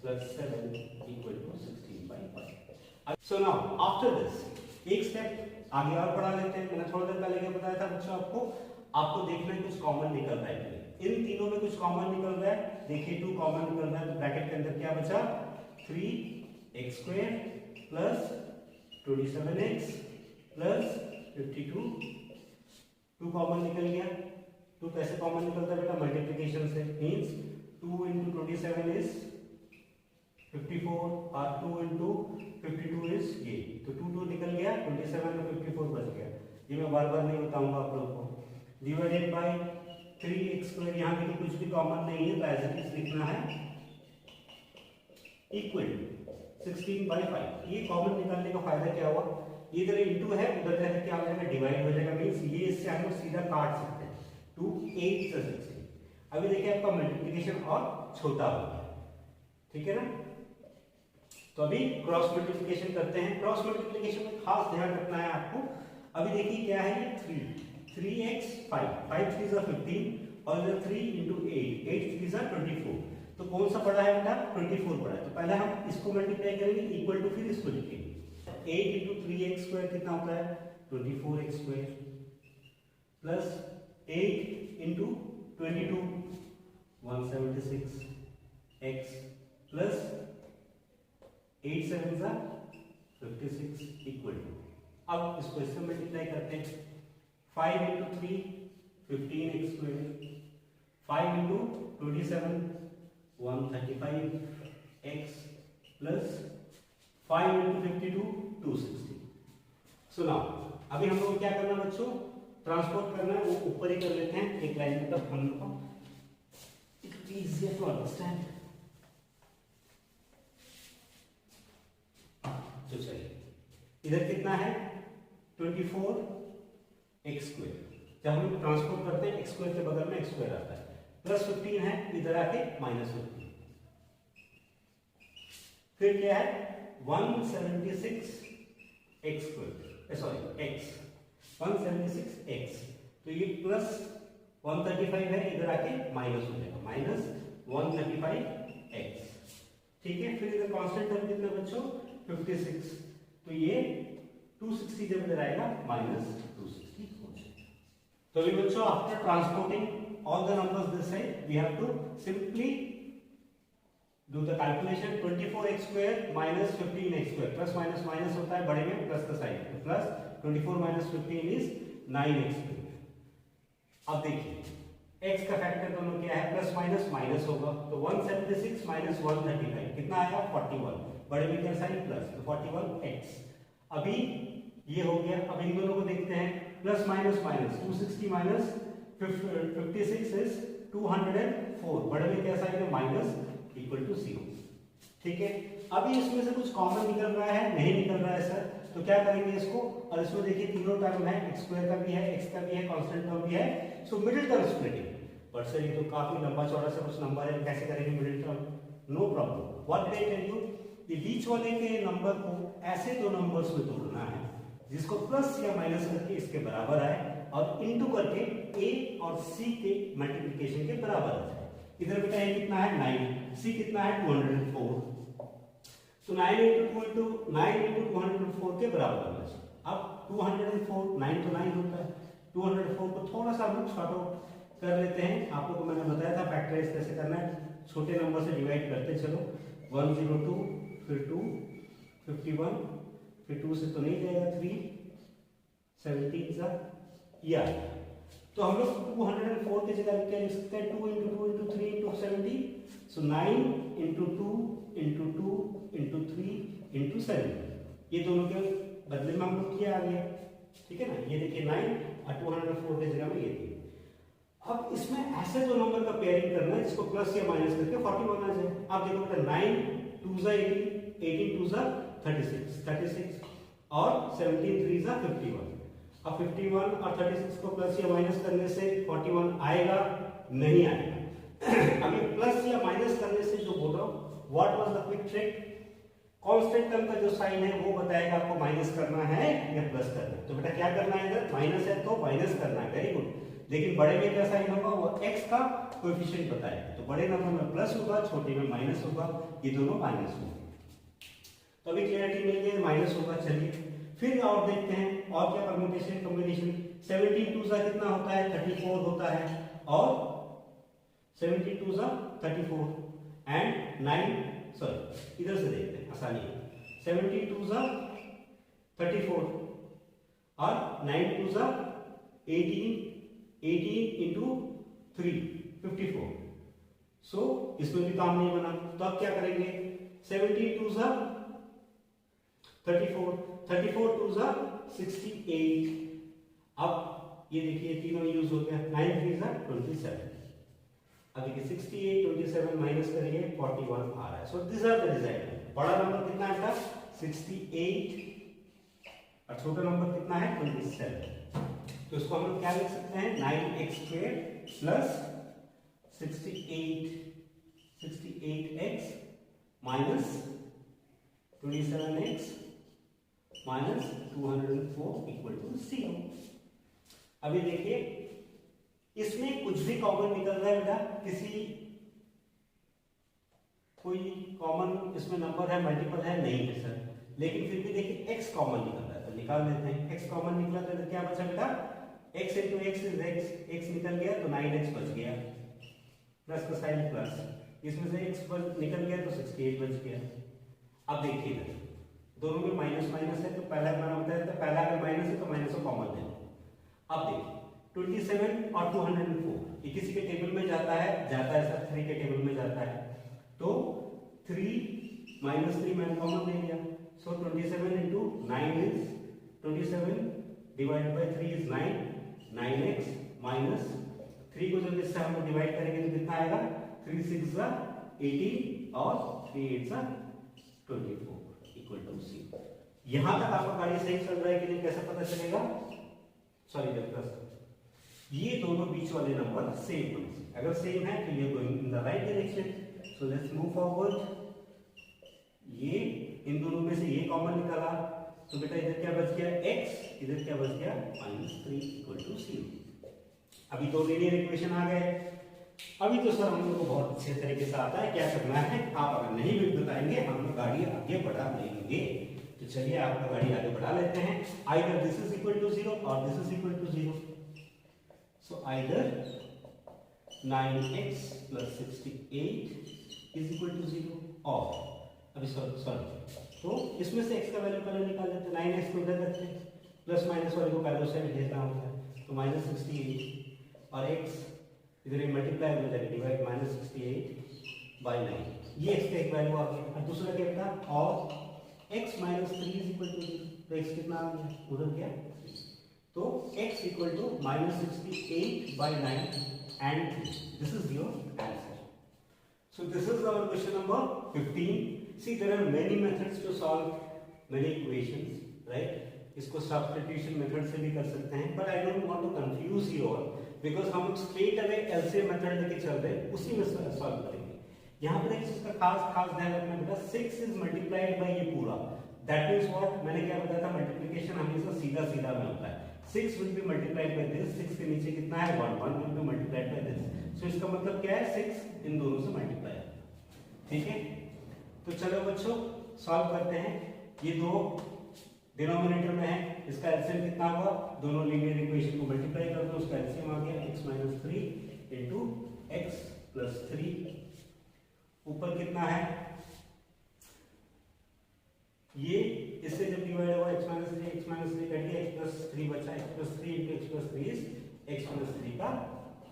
plus 7 equal to 16/5. So now after this एक स्टेप आगे और बढ़ा लेते हैं। मैंने थोड़ी देर पहले क्या बताया था बच्चों आपको देखना है कुछ कॉमन निकल रहा है। इन तीनों में कुछ कॉमन निकल रहा है, देखिए 2 कॉमन निकल रहा है, तो ब्रैकेट के अंदर क्या बचा? 3x square plus 27x plus 52। 2 common निकल गया। 2 कैसे कॉमन निकलता है बेटा? मल्टीप्लिकेशन से, मींस 2 into 27 is 54 और 2 into 52 is ये, तो 2 निकल गया, 27 और 54 बच गया। ये मैं बार बार नहीं बताऊंगा आप लोगों को। डिवाइडेड बाय 3x स्क्वायर, यहाँ देखिए कुछ भी कॉमन नहीं है तो एज इट इज लिखना है, इक्वल 16/5। ये कॉमन निकालने का फायदा क्या हुआ? इधर इंटू है, उधर जाकर क्या हो जाएगा? डिवाइड हो जाएगा, मींस ये इससे हम लोग सीधा काट सकते हैं। 2 8 से 16। अभी देखिए आपका मल्टीप्लिकेशन और छोटा हो गया, ठीक है ना? तो अभी क्रॉस मल्टीप्लिकेशन करते हैं। क्रॉस मल्टीप्लिकेशन में खास ध्यान रखना है आपको। अभी देखिए क्या है ये 3x 5 3 is 15 और इधर 3 into 8 3 is 24। तो कौन सा बड़ा है बेटा? 24 बड़ा है। तो पहले हम इसको मल्टीप्लाई करेंगे, इक्वल टू फिर इसको लिखेंगे। 8 into 3x स्क्वायर कितना होता है? 24x square plus 8 into 22 176x plus 8 7 जा 56 इक्वल टू, अब इसको इससे मल्टीप्लाई करते हैं। 5 into 3 15x square, 5 into 27 135x plus 5 into 52 260। So now अभी हम लोग क्या करना बच्चों? ट्रांसपोर्ट करना है, वो ऊपर ही कर लेते हैं एक लाइन में, तब हम लोग को इजीियर टू अंडरस्टैंड। तो चलिए इधर कितना है? 24x square. जब हम ट्रांसपोर्ट करते हैं x स्क्वायर के बगल में x स्क्वायर आता है, प्लस 15 है, इधर आके माइनस 15। फिर क्या है? 176x square, sorry x 176x, तो ये प्लस 135 है, इधर आके माइनस हो जाएगा, माइनस 135x। ठीक है, फिर इधर कांस्टेंट टर्म कितना बच्चों? 56, तो ये 260 जब इधर आएगा माइनस 260 हो जाएगा। तो अभी बच्चों after transporting all the numbers this side we have to simply do the calculation. 24x square minus 15x square, plus minus minus होता है बड़े में प्लस का साइन, तो plus 24 minus 15 is 9x square. अब देखिए x का फैक्टर दोनों क्या है? प्लस माइनस माइनस होगा, तो 176 माइनस 135 कितना आएगा? 41, बड़े में क्या साइन? प्लस, तो 41x। अभी ये हो गया। अब इन दोनों को देखते हैं, plus minus minus 260 minus 56 is 204, बड़े में क्या साइन है? Minus, equal to 0। ठीक है, अभी इसमें से कुछ कॉमन निकल रहा है? नहीं निकल रहा है सर, तो क्या करेंगे इसको? और इसमें देखिए तीनों टर्म है, x स्क्वायर का भी है, x का भी है, कांस्टेंट टर्म भी है, so middle term splitting. But sir ये तो काफी लंबा चौड़ा सा कुछ नंबर है, कैसे करेंगे middle term? No problem, what they tell you, ये बीच वाले के नंबर को ऐसे दो नंबर्स में तोड़ना है जिसको प्लस या माइनस करके इसके बराबर आए और इनटू करके a और c के मल्टीप्लिकेशन के बराबर आ जाए। इधर बेटा ये कितना है? 9, c कितना है? 204, तो 9 into 204 के बराबर होना चाहिए। अब 204, 9 तो 9 होता है, 204 को थोड़ा सा हम लोग शॉर्ट आउट कर लेते हैं। आप लोगों को मैंने बताया था फैक्टराइज कैसे करना है, छोटे नंबर से डिवाइड करते चलो। 102, फिर 2, 51, फिर 2 से तो नहीं जाएगा, 3, 17 सा ये आ गया। तो हम लोग 204 की जगह क्या लिख सकते हैं? 2 into 2 into 3 into 17, सो 9 into 2 into 2 into 3 into 7, ये दोनों के बदले में हम लोग किया आ गया। ठीक है ना, ये देखिए 9 और 204 की जगह में ये थी। अब इसमें ऐसे दो नंबर का पेयरिंग करना है जिसको प्लस या माइनस करके 41 आ जाए। आप देखो बेटा 9 2 जा 18, 18 2 जा 36 और 17 3 जा 51। अब 51 और 36 को प्लस या माइनस करने से 41 आएगा, नहीं आएगा। अभी प्लस या माइनस करने से जो बोल रहा हूँ, what was the quick trick, constant term का जो साइन है वो बताएगा आपको माइनस करना है या प्लस करना है। तो बेटा क्या करना है, इधर माइनस है तो माइनस करना है, वेरी गुड। लेकिन बड़े में क्या साइन होगा, वो x का कोएफिशिएंट बताएगा। तो बड़े नंबर में प्लस होगा, छोटे में माइनस होगा, ये दोनों माइनस होंगे। तो अभी क्लियरिटी मिल गई, माइनस होगा। चलिए फिर और देखते हैं और क्या परम्यूटेशन कॉम्बिनेशन। 17 टू सा कितना होता है, 34 होता है, और 17 टू सा 34 एंड 9, सॉरी इधर से देखते हैं आसानी है। 17 टू सा 34 और 9 टू सा 18 इंटू 3 54। सो इसमें भी काम नहीं बना, तो अब क्या करेंगे, 17 टू सा 34, 34 टू सा 68। अब ये देखिए तीनों यूज हो गया, 9 3 सा 27। अब देखिए 68 27 माइनस करिए 41 आ रहा है। So this are the result. बड़ा नंबर कितना है, 68, और छोटा नंबर कितना है, 27। तो इसको हम लोग क्या लिख सकते हैं, 9x² plus 68x minus 27x minus 204 equal to 0। अभी देखिए इसमें कुछ भी कॉमन निकल रहा है बेटा, कोई कॉमन इसमें नंबर है, मल्टीपल है नहीं है सर, लेकिन फिर भी देखिए x कॉमन निकल रहा है, तो निकाल लेते हैं। x कॉमन निकला तो क्या बचा बेटा, x into x is x निकल गया तो 9x बच गया, प्लस का साइन प्लस, इसमें से x निकल गया तो 68 बच गया। अब देखिए दोनों में माइनस माइनस है, तो पहला मैंने बताया था, पहला अगर माइनस है तो माइनस को कॉमन ले लो। अब देखिए 27 और 204 ये किसी के टेबल में जाता है सर, 3 के टेबल में जाता है, तो 3 माइनस 3 मैंने कॉमन ले लिया। सो 27 into 9 is 27 divided by 3 is 9, 9x minus 3 को जब इससे हम डिवाइड करेंगे तो कितना आएगा, 3 6 18 और 3 8 24 इक्वल टू 0। यहां तक आपका गाड़ी सही चल रहा है कि नहीं, कैसे पता चलेगा, सॉरी प्लस, ये दोनों बीच वाले नंबर सेम होने चाहिए। अगर सेम है तो ये going in the right direction. So let's move forward. ये इन दोनों में से ये कॉमन निकाला, तो बेटा इधर क्या बच गया, x, इधर क्या बच गया, -3 इक्वल टू 0। अभी तो लीनियर इक्वेशन आ गए। अभी तो सर हम लोग को बहुत अच्छे तरीके से आता है क्या करना है, आप अगर नहीं भी बताएंगे हम लोग गाड़ी आगे बढ़ा लेंगे। तो चलिए आपका गाड़ी आगे बढ़ा लेते हैं। Either this is equal to 0 और this is equal to 0। So either 9x plus 68 is equal to 0 और अभी सॉरी तो इसमें से x का वैल्यू पहले निकाल लेते हैं, 9x को इधर रखते हैं, प्लस माइनस वाले को पहले से भेजना होता है, तो -68 और x इधर ये मल्टीप्लाई हो जाएगा, डिवाइड -68 बाय 9, ये x का एक वैल्यू आ गया। और दूसरा क्या था, और x -3 इज इक्वल टू 0, तो x कितना आ गया, उधर क्या, तो x equal to -68 by 9 and this is your answer. So this is our question number 15. See, there are many methods to solve many equations, right? इसको substitution method से भी कर सकते हैं, but I don't want to confuse you all because हम straight away LCM method लेके चल रहे हैं, उसी में solve करेंगे। यहाँ पर एक चीज का खास ध्यान रखना बेटा, 6 is multiplied by ये पूरा, that means what, मैंने क्या बताया था, multiplication हमेशा सीधा सीधा में होता है। 6 will be multiplied by this, 6 के नीचे कितना है 1, 1 will be multiplied by this, so इसका मतलब क्या है, 6 इन दोनों से मल्टीप्लाई है, ठीक है। तो चलो बच्चों सॉल्व करते हैं। ये दो डिनोमिनेटर में है, इसका एलसीएम कितना हुआ, दोनों लीनियर इक्वेशन को मल्टीप्लाई कर दो, उसका एलसीएम आ गया x - 3 इंटू x प्लस 3, ऊपर कितना है, ये इससे जब डिवाइड हुआ x - 3 कट गया, x प्लस 3 बचा, x plus 3 into x plus 3 is x plus 3 का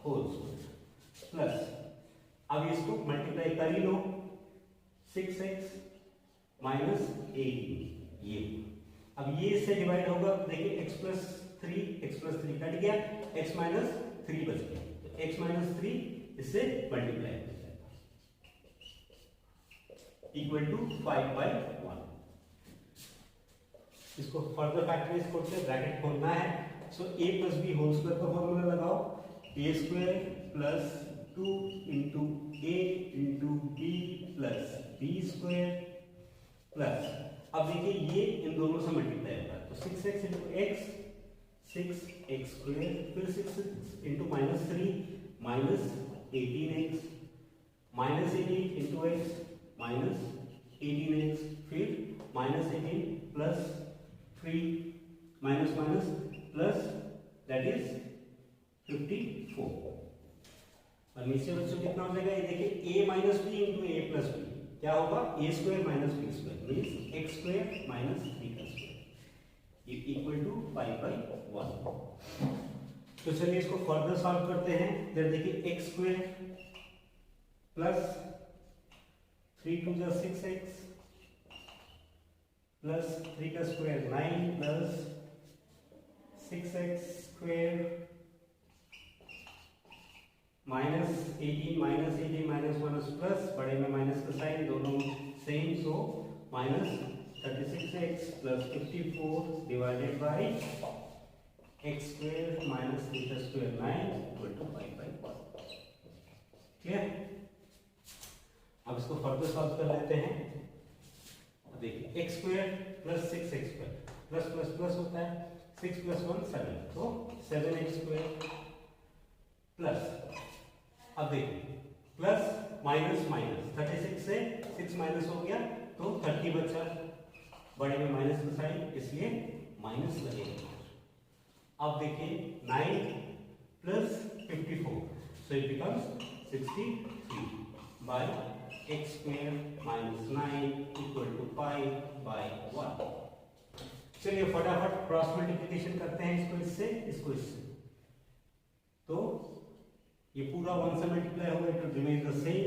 होल स्क्वायर प्लस, अब इसको मल्टीप्लाई कर ही लो, 6x माइनस 18, ये अब ये इससे डिवाइड होगा, तो देखिए x प्लस 3 कट गया, x माइनस 3 बच गया, तो x माइनस 3 इससे मल्टीप्लाई हो जाएगा इक्वल टू 5/1। इसको फर्दर फैक्टराइज करके ब्रैकेट खोलना है। So a plus b whole square का फॉर्मूला लगाओ, a square plus 2 into a into b plus b square plus, अब देखिए ये इन दोनों से मल्टीप्लाई होगा तो 6x into x 6x square, फिर 6 into minus 3 minus 18x, minus 18 into X minus 18x, फिर minus 18 plus 3 minus minus plus that is 54। और नीचे बच्चों कितना हो जाएगा, ये देखिए a minus B into A plus B क्या होगा, A square minus B square means X square minus B का स्क्वायर इक्वल टू 5/1। तो चलिए इसको फर्दर सॉल्व करते हैं। इधर देखिए एक्स स्क्वायर प्लस 3 2 जा 6x प्लस 3 का square 9 plus 6x square minus 18 minus plus, बड़े में माइनस का साइन दोनों same, so minus 36x plus 54 divided by x square minus 3 का स्क्वायर 9 इक्वल टू 5/1। क्लियर? अब इसको फर्दर सॉल्व कर लेते हैं। देखिए x square plus 6x square plus plus plus होता है, 6 प्लस 1 7, तो 7x स्क्वायर प्लस, अब देखिए प्लस माइनस माइनस 36 से 6 माइनस हो गया तो 30 बचा, बड़े में माइनस का साइन इसलिए माइनस लगेगा। अब देखिए 9 plus 54 so it becomes 63 by x square minus 9 equal to 5/1। चलिए फटाफट क्रॉस मल्टीप्लिकेशन करते हैं इसको इससे, तो ये पूरा 1 से मल्टीप्लाई होगा, it will remain the same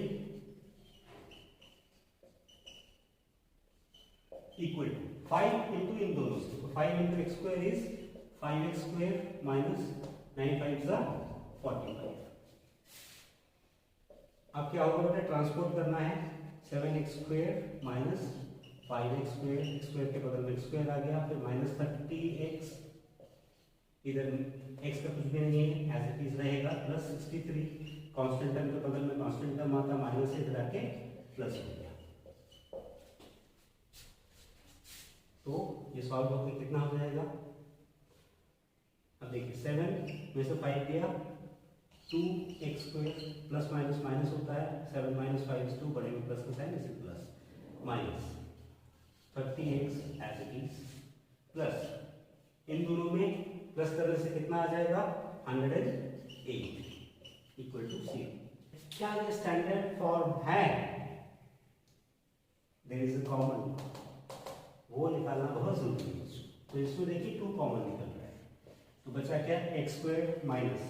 equal to 5 into इन दोनों से, तो 5 into X square is 5x square minus 9 5 जा 45। अब क्या होगा बेटा, ट्रांसपोर्ट करना है, 7x square minus 5x square, x square के बगल में स्क्वायर आ गया, फिर माइनस 30x, इधर x का कुछ भी नहीं है एज इट इज रहेगा, प्लस 63, कांस्टेंट टर्म के बगल में कांस्टेंट टर्म आता, माइनस से इधर आके प्लस हो गया, तो ये सॉल्व होकर कितना हो जाएगा। अब देखिए 7 में से 5 दिया, 2x square plus minus minus होता है, 7 माइनस 5 is 2, बड़े में प्लस का साइन इसे plus, minus 30x as it is plus, इन दोनों में प्लस करने से कितना आ जाएगा 108 इक्वल टू 0। क्या ये स्टैंडर्ड फॉर्म है, देयर इज अ कॉमन, वो निकालना बहुत जरूरी है। तो इसमें देखिए 2 कॉमन निकल रहा है, तो बचा क्या, एक्स स्क्वायर माइनस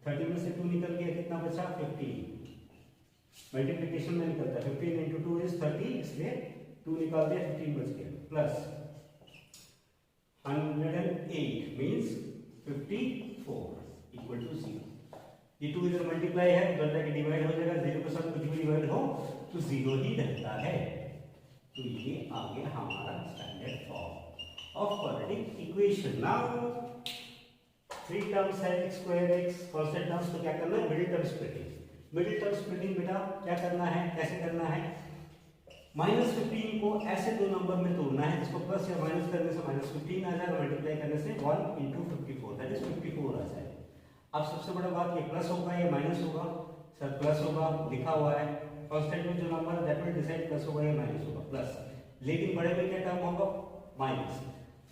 30 में से 2 निकल गया, कितना बचा 15, मल्टीप्लिकेशन में निकलता है 15 इंटू 2 इज 30, इसलिए 2 निकाल दिया 15 बच गया, प्लस 108 मीन्स 54 इक्वल टू 0। ये 2 इधर मल्टीप्लाई है, उधर जाके डिवाइड हो जाएगा, 0 के साथ कुछ भी डिवाइड हो तो 0 ही रहता है, तो ये आ गया हमारा standard form of quadratic equation. Now 3 terms है x square x, constant terms तो क्या करना है, middle term splitting. Middle term splitting बेटा क्या करना है, कैसे करना है, -15 को ऐसे दो नंबर में तोड़ना है जिसको प्लस या माइनस करने से -15 आ जाएगा, मल्टीप्लाई करने से 1 इंटू 54 दैट इज 54 आ जाएगा। अब सबसे बड़ा बात, ये प्लस होगा या माइनस होगा, सर प्लस होगा, लिखा हुआ है कांस्टेंट में जो number that will decide plus होगा या माइनस होगा, प्लस, लेकिन बड़े में क्या टर्म होगा माइनस।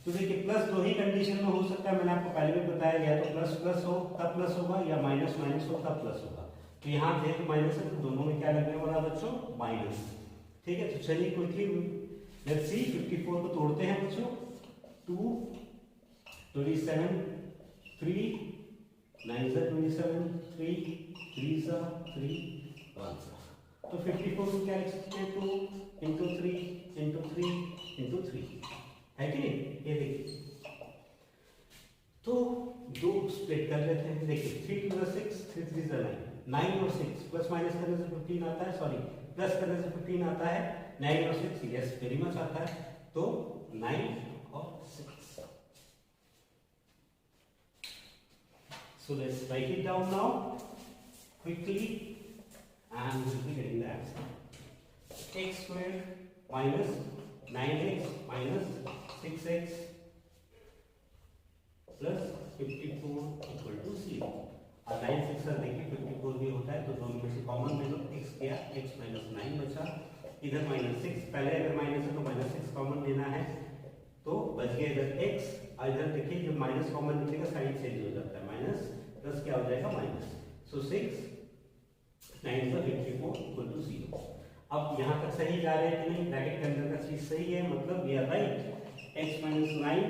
तो देखिए प्लस दो ही कंडीशन में हो सकता है, मैंने आपको पहले भी बताया गया, तो प्लस प्लस हो तब प्लस होगा या माइनस माइनस हो तब प्लस होगा। तो यहाँ जेड माइनस है तो दोनों में क्या लगने वाला बच्चों, माइनस। ठीक है, तो चलिए क्विकली लेट्स सी 54 को तोड़ते हैं बच्चों, 2 27 3 9 27 3 3 3 1 तो 54 को क्या लिख सकते हैं, 2 इंटू 3 इंटू 3 इंटू 3 है कि नहीं, ये देखिए। तो दो स्प्लिट कर लेते हैं, देखिए 3 2 6 3 3 9 9 और 6 प्लस माइनस करने से 15 आता है, सॉरी प्लस करने से 15 आता है, 9 और 6 यस वेरी मच आता है, तो 9 और 6। So let's write it down now quickly. and we'll be getting the answer. X square minus 9x minus 6x plus 54 equal to 0. और 9 6 देखिए 54 भी होता है, तो दोनों में से कॉमन ले लो। x गया, x माइनस 9 बचा, इधर माइनस 6, पहले अगर माइनस है तो माइनस 6 कॉमन लेना है, तो बच गया इधर x, और इधर देखिए जब माइनस कॉमन निकलेगा साइड चेंज हो जाता है, माइनस प्लस क्या हो जाएगा माइनस, सो 6 9 पर 54 इक्वल टू 0। अब यहाँ तक सही जा रहे हैं कि नहीं, ब्रैकेट के अंदर का चीज सही है, मतलब we are right. x minus 9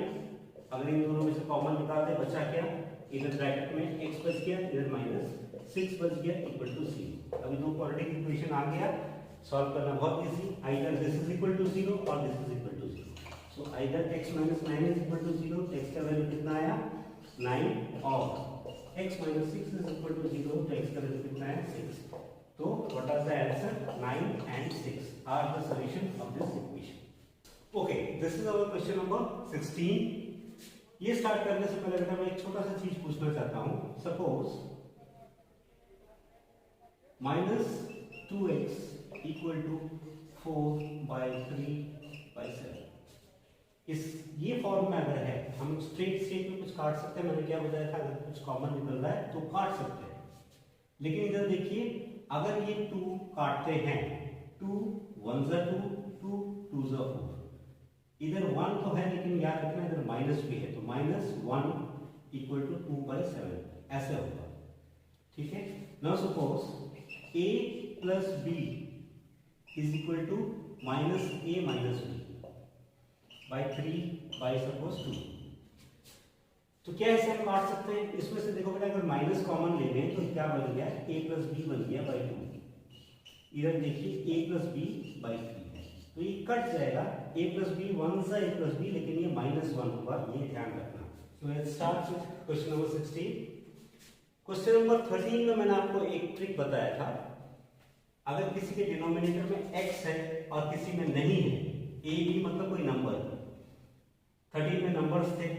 अगर इन दोनों में से कॉमन निकाल दे, बचा क्या, इधर ब्रैकेट में x बच गया, इधर माइनस 6 बच गया इक्वल टू 0। अभी दो क्वाड्रेटिक इक्वेशन आ गया, सॉल्व करना बहुत easy. Either this is equal to 0 और this is equal to 0। So either x minus 9 is equal to 0, x का वैल्यू कितना आया 9, और x minus 6 is equal to 0, तो x का वैल्यू कितना है 6। तो what is the answer? 9 and 6 are the solution of this equation. Okay, this is our question number 16. ये स्टार्ट करने से पहले मैं एक छोटा सा चीज पूछना चाहता हूं। Suppose minus 2x equal to 4/3/7, इस ये फॉर्म में अगर है, हम स्ट्रेट में कुछ काट सकते हैं, मैंने क्या बताया था, अगर कुछ कॉमन निकल रहा है तो काट सकते हैं। लेकिन इधर देखिए, अगर ये 2 काटते हैं, 2 1 जा 2, 2 2 जा 4, इधर 1 तो है लेकिन याद रखना इधर माइनस भी है, तो माइनस 1 इक्वल टू 2/7 ऐसे होगा, ठीक है। Now suppose a plus b is equal to minus a minus b by 3 by suppose 2, तो क्या ऐसे हम काट सकते हैं? इसमें से देखो बेटा, अगर माइनस कॉमन ले लें तो क्या बन गया, a प्लस बी बन गया बाई 2। इधर देखिए a प्लस बी बाई 3 है, तो ये कट जाएगा, a प्लस बी 1 सा a प्लस बी, लेकिन ये माइनस 1 होगा, ये ध्यान रखना। So let's start with question number 16। Question number 13 में मैंने आपको एक ट्रिक बताया था, अगर किसी के डिनोमिनेटर में x है और किसी में नहीं है, a b मतलब कोई नंबर, 13 में नंबर्स थे,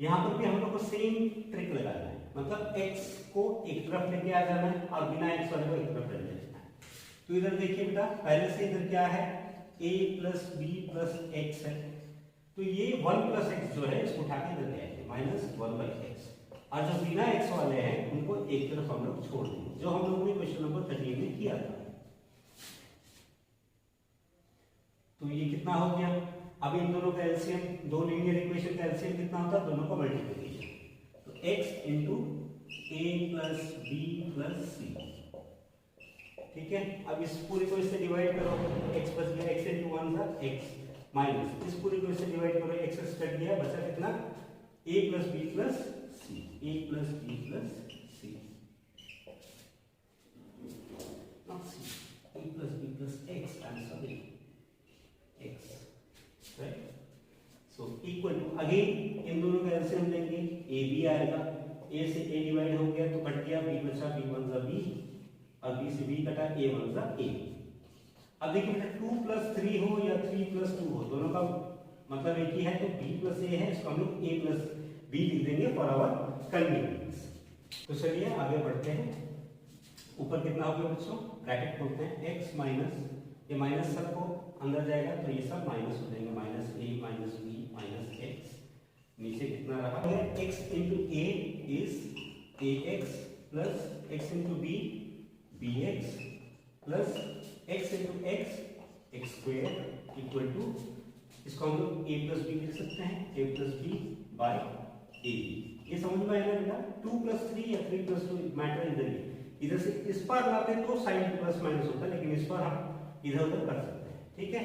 यहाँ पर भी हम लोग को सेम ट्रिक लगाना है, मतलब x को एक तरफ लेके आ जाना है और बिना x वाले को एक तरफ ले जाना है। तो इधर देखिए बेटा, पहले से इधर क्या है, a plus b plus x है, तो ये 1 प्लस x जो है इसको उठा के इधर ले आएंगे, माइनस 1/x, और जो बिना x वाले हैं उनको एक तरफ हम लोग छोड़ देंगे, जो हम लोगों ने क्वेश्चन नंबर 13 में किया था। तो ये कितना हो गया, अब इन दोनों का एलसीएम, दो लीनियर इक्वेशन का एलसीएम कितना होता है, दोनों का मल्टीप्लिकेशन, तो x into a plus b plus c, ठीक है। अब इस पूरी को इससे डिवाइड करो, x बच गया, x इंटू 1 था x, माइनस इस पूरी को इससे डिवाइड करो, x कट गया, बचा कितना, a plus b plus c, a plus b plus c, not c, a plus b plus x, I am sorry, x, right. So equal to, again इन दोनों का एलसीएम लेंगे, a b आएगा, a से a divide हो गया तो cut गया, b बचा, b 1 जा b, और b से b कटा, a 1 जा a। अब देखिए बेटा, 2 प्लस 3 हो या 3 प्लस 2 हो, दोनों का मतलब एक ही है, तो b प्लस a है, इसको हम लोग a प्लस b लिख देंगे फॉर आवर कन्वीनियंस। तो चलिए आगे बढ़ते हैं। ऊपर कितना हो गया बच्चों, ब्रैकेट खोलते हैं, x माइनस, ये माइनस सबको अंदर जाएगा तो ये सब माइनस हो जाएंगे, minus a minus b minus x, नीचे कितना रहा है, x into a is ax plus x into b bx plus x into x x square equal to, इसको हम लोग a प्लस b लिख सकते हैं, a plus b by a। ये समझ में आएगा बेटा, 2 प्लस 3 या 3 प्लस 2 मैटर इधर ही, इधर से इस पार लाते हैं तो साइन प्लस माइनस होता है, लेकिन इस पर हम इधर उधर कर सकते हैं, ठीक है।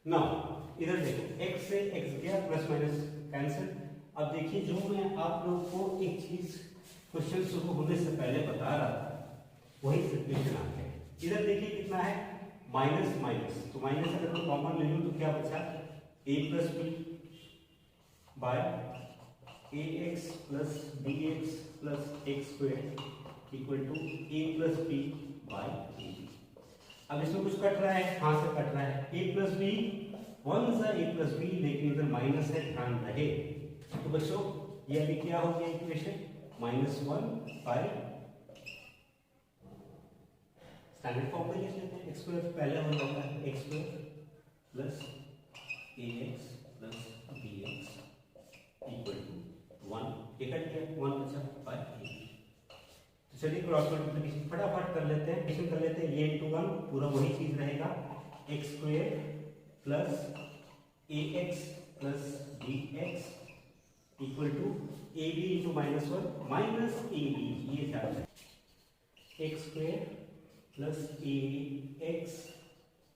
नाउ इधर देखो, x से x गया, प्लस माइनस कैंसिल। अब देखिए, जो मैं आप लोग को एक चीज क्वेश्चन शुरू होने से पहले बता रहा था, वही सिचुएशन आ गया। इधर देखिए कितना है, माइनस माइनस, तो माइनस अगर मैं कॉमन ले लूं तो क्या बचा, a plus b by ax plus bx plus x square equal to a plus b by a। अब इसमें कुछ कट रहा है, कहां से कट रहा है, a प्लस b 1 सा a प्लस b, लेकिन इधर माइनस है, ध्यान रहे। तो बच्चों ये अभी क्या हो गया इक्वेशन, -1 बाय स्टैंडर्ड फॉर्म में लिख लेते हैं। एक्स स्क्वायर पहले हो जाता है x square plus A x plus B x equal to 1, ये कट गया, 1 बचा बाय ए। तो चलिए क्रॉस मल्टीप्लिकेशन फटाफट कर लेते हैं, एडिशन कर लेते हैं। ये इंटू 1 पूरा वही चीज रहेगा, X square plus A x plus B x equal to A B into -1 minus A B, ये क्या है एक्स स्क्वायर प्लस ए x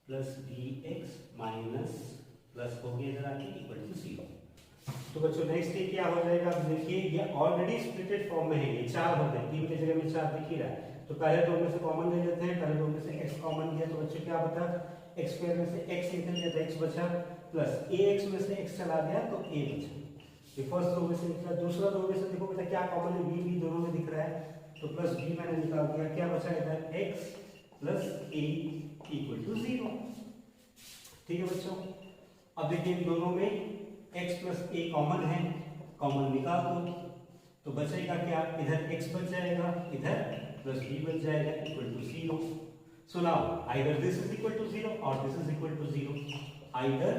plus B X minus plus हो गया इधर आके इक्वल टू 0। तो बच्चों नेक्स्ट ये क्या हो जाएगा, अब देखिए ये ऑलरेडी स्प्लिटेड फॉर्म में है, ये 4 हो गए, 3 की जगह में 4 दिख ही रहा है। तो पहले दो में से कॉमन ले लेते हैं, पहले दो में से x कॉमन लिया तो बच्चों क्या बचा, x स्क्वायर में से x निकल गया तो x बचा प्लस ax में से x चला गया तो a बचा। ये फर्स्ट रो में से निकला, दूसरा रो में से देखो बेटा क्या कॉमन है, b b दोनों में दिख रहा है तो प्लस b मैंने निकाल दिया, क्या बचा इधर x plus a equal to 0। ठीक है बच्चों, अब देखिए इन दोनों में x प्लस a कॉमन है, कॉमन निकाल दो तो बचेगा क्या, इधर x बच जाएगा, इधर प्लस b बच जाएगा equal to 0। So now either this is equal to 0 और this is equal to 0, either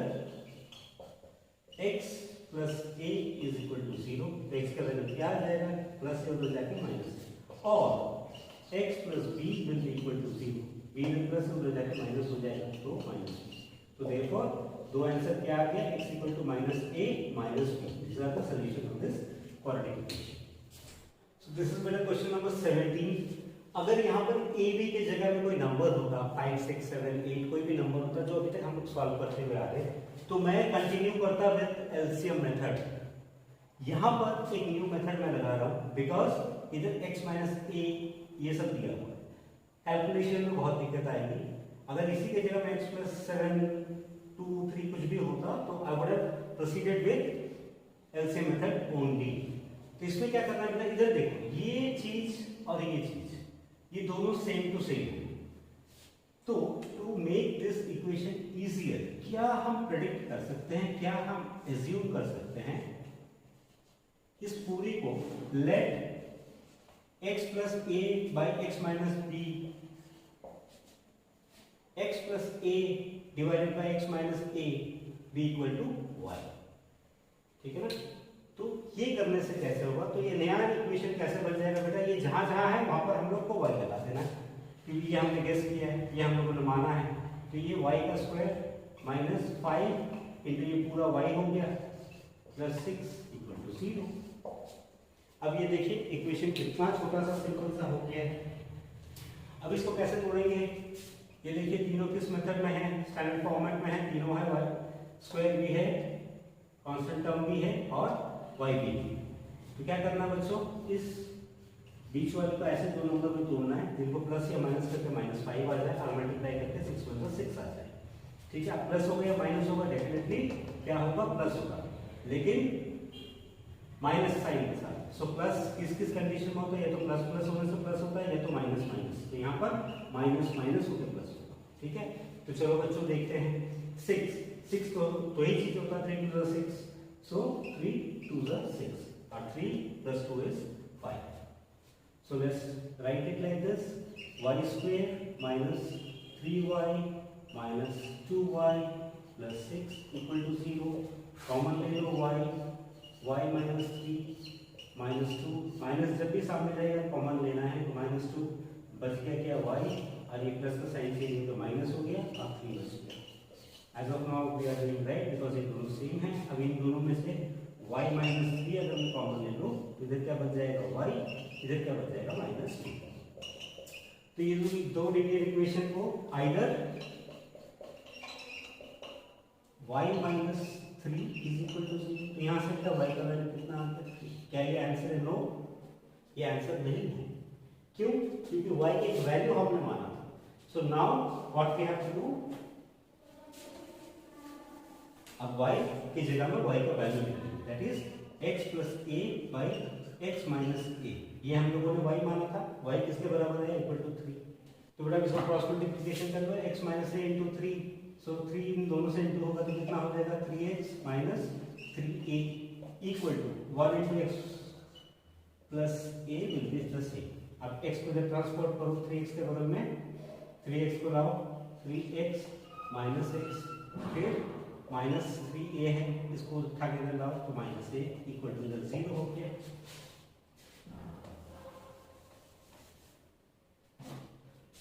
x plus a is equal to 0, तो x का वैल्यू क्या आ जाएगा, प्लस से उधर जाके माइनस, और x plus b will be equal to 0, b will plus उधर जाके माइनस हो जाएगा तो माइनस। तो देयरफॉर दो आंसर क्या आ गया, x equal to minus a minus b, this are the solution of this quadratic equation. So this is मेरा क्वेश्चन नंबर 17। अगर यहाँ पर a b के जगह में कोई नंबर होता 5 6 7 8 कोई भी नंबर होता जो अभी तक हम लोग सॉल्व करते हुए आ रहे, तो मैं कंटिन्यू करता विद एलसीएम मेथड। यहाँ पर एक न्यू मेथड मैं लगा रहा हूँ बिकॉज इधर x माइनस a ये सब दिया हुआ है, कैलकुलेशन में बहुत दिक्कत आएगी। अगर इसी के जगह में x प्लस 7 2 3 कुछ भी होता तो I would have proceeded with LCM method only. तो इसमें क्या करना है, इधर देखो ये चीज और ये चीज ये दोनों सेम टू सेम है, तो to make this equation easier क्या हम प्रेडिक्ट कर सकते हैं, क्या हम एज्यूम कर सकते हैं, इस पूरी को let x plus a by x minus b, x plus a divided by x minus a b equal to y। ठीक है ना, तो ये करने से कैसे होगा, तो ये नया इक्वेशन कैसे बन जाएगा बेटा, ये जहां जहां है वहां पर हम लोग को y लगा देना है, क्योंकि ये हमने गेस किया है, ये हम लोगों ने माना है, तो ये y का स्क्वायर माइनस 5 इंटू ये पूरा y हो गया प्लस 6 इक्वल टू 0। अब ये देखिए इक्वेशन कितना छोटा सा सिंपल सा हो गया है। अब इसको कैसे तोड़ेंगे, ये देखिए तीनों किस मेथड में है, स्टैंडर्ड फॉर्मेट में है, तीनों है, y स्क्वायर भी है, कांस्टेंट टर्म भी है और y भी है। तो क्या करना बच्चों, इस बीच वाले को ऐसे दो नंबर में तोड़ना है, जिनको प्लस या माइनस करके -5 आ जाए और मल्टीप्लाई करके 6 × 6 आ जाए। ठीक है, प्लस हो गया माइनस होगा, डेफिनेटली क्या होगा प्लस होगा, लेकिन माइनस साइन के साथ। सो प्लस किस किस कंडीशन में होता है, या तो प्लस प्लस होने से प्लस होता है या तो माइनस माइनस, तो यहाँ पर माइनस माइनस होकर प्लस होगा। ठीक है, तो चलो बच्चों देखते हैं 6 तो ही चीज होता है 3 × 6, so 3 2 6 और 3 + 2 is 5. So let's write it like this, y square minus 3y minus 2y plus 6 equal to 0. Common ले लो y minus 3 minus 2, माइनस जब भी सामने रहेगा कॉमन लेना है, तो -2 बच गया क्या y, और ये प्लस का साइन चेंज तो माइनस हो गया और 3 बच गया। As of now we are doing right because ये दोनों सेम है। अब इन दोनों में से y minus 3 अगर मैं कॉमन ले लूँ तो इधर क्या बच जाएगा y, इधर क्या बच जाएगा -2। तो ये दो लीनियर इक्वेशन को either y minus 3 is equal to 0, तो यहाँ से क्या y का वैल्यू कितना आता है, क्या ये आंसर है, नो ये आंसर नहीं है। क्यों, क्योंकि y एक वैल्यू हमने माना था। So now what we have to do, अब y की जगह में y का वैल्यू लिखेंगे, that is x plus a by x minus a। ये हम लोगों ने y माना था, y किसके बराबर है, इक्वल टू 3। तो बेटा इसको क्रॉस मल्टीप्लिकेशन कर दो, x minus a into 3, so 3 इन दोनों से इंटू होगा तो कितना हो जाएगा 3x minus 3a equal to 1 into x plus a will be the same. अब x को जब ट्रांसपोर्ट करो 3x के बगल में 3x को लाओ, 3x माइनस एक्स, फिर माइनस 3a है, इसको उठा के इधर लाओ तो माइनस a इक्वल टू इधर 0 हो गया।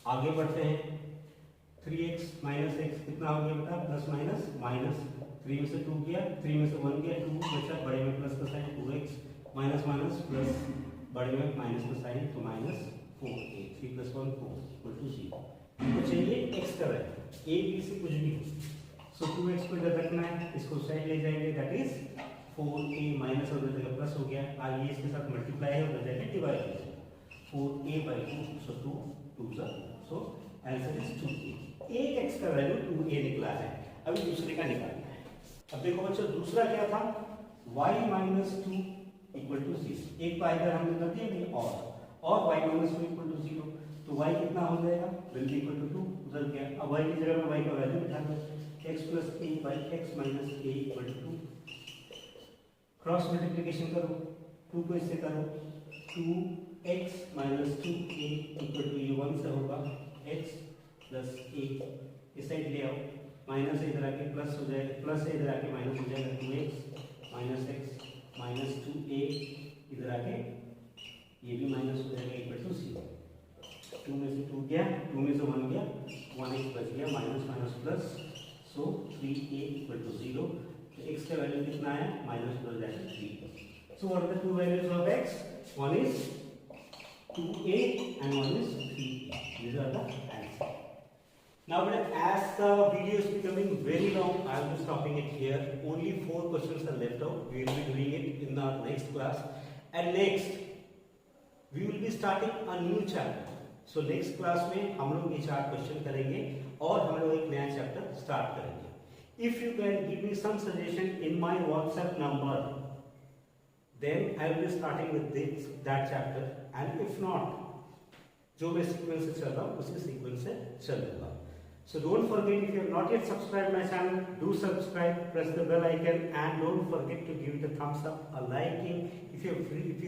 आगे बढ़ते हैं, 3x माइनस एक्स कितना हो गया बेटा, प्लस माइनस माइनस, 3 में से 2 गया, 3 में से 1 गया, 2 बचा, बड़े में प्लस का sign 2x minus minus plus, बड़े में माइनस का साइन तो माइनस 4a, 3 + 1 4 इक्वल टू 0। तो चाहिए x का वैल्यू, a b से कुछ भी हो, सो 2x को इधर रखना है, इसको साइड ले जाएंगे, दैट इज 4a माइनस और उधर प्लस हो गया, आगे इसके साथ मल्टीप्लाई है, उधर जाके डिवाइड हो जाएगा, 4a/2, सो 2 2 सा, सो आंसर इज 2a। एक x का वैल्यू 2a निकला है, अभी दूसरे का निकालना है। अब देखो बच्चों, दूसरा क्या था, y - 2 इक्वल टू 0, एक का इधर हमने कर दिया नहीं, और y - 2 इक्वल टू 0, तो y कितना हो जाएगा, विल बी इक्वल टू 2, उधर क्या, अब y की जगह में y का वैल्यू बिठा दो, x + a/x - a equal to 2, cross multiplication करो, 2 को इससे करो, 2x - 2a इक्वल टू, ये 1 से होगा, x + a, इस साइड ले आओ, माइनस इधर आके प्लस हो जाएगा, प्लस इधर आके माइनस हो जाएगा, 2x - x - 2a इधर आके ये भी माइनस हो जाएगा इक्वल टू 0, 2 में से 2 गया, 2 में से 1 गया, 1x बच गया, minus minus plus, so 3a equal to 0, तो x का वैल्यू कितना है, माइनस हो जाएगा 3। So what are the two values of x, one is 2a and one is 3a, these are the answer. Now as the video is becoming very long, I will be stopping it here, only 4 questions are left out, we will be doing it in the next class, and next we will be starting a new chapter. So next class में हम लोग ये 4 question करेंगे और हम लोग एक नया चैप्टर स्टार्ट करेंगे। If you can give me some suggestion in my WhatsApp number, then I will be starting with that chapter, and if not, जो मैं सीक्वेंस से चल रहा हूँ उसी सीक्वेंस से चलूंगा। So don't forget, if you have not yet subscribed my channel, do subscribe, press the bell icon, and don't forget to give the thumbs up, a liking if you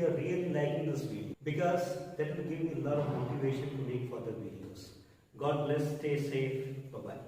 are really liking this video, because that will give me a lot of motivation to make further videos. God bless, stay safe, bye bye.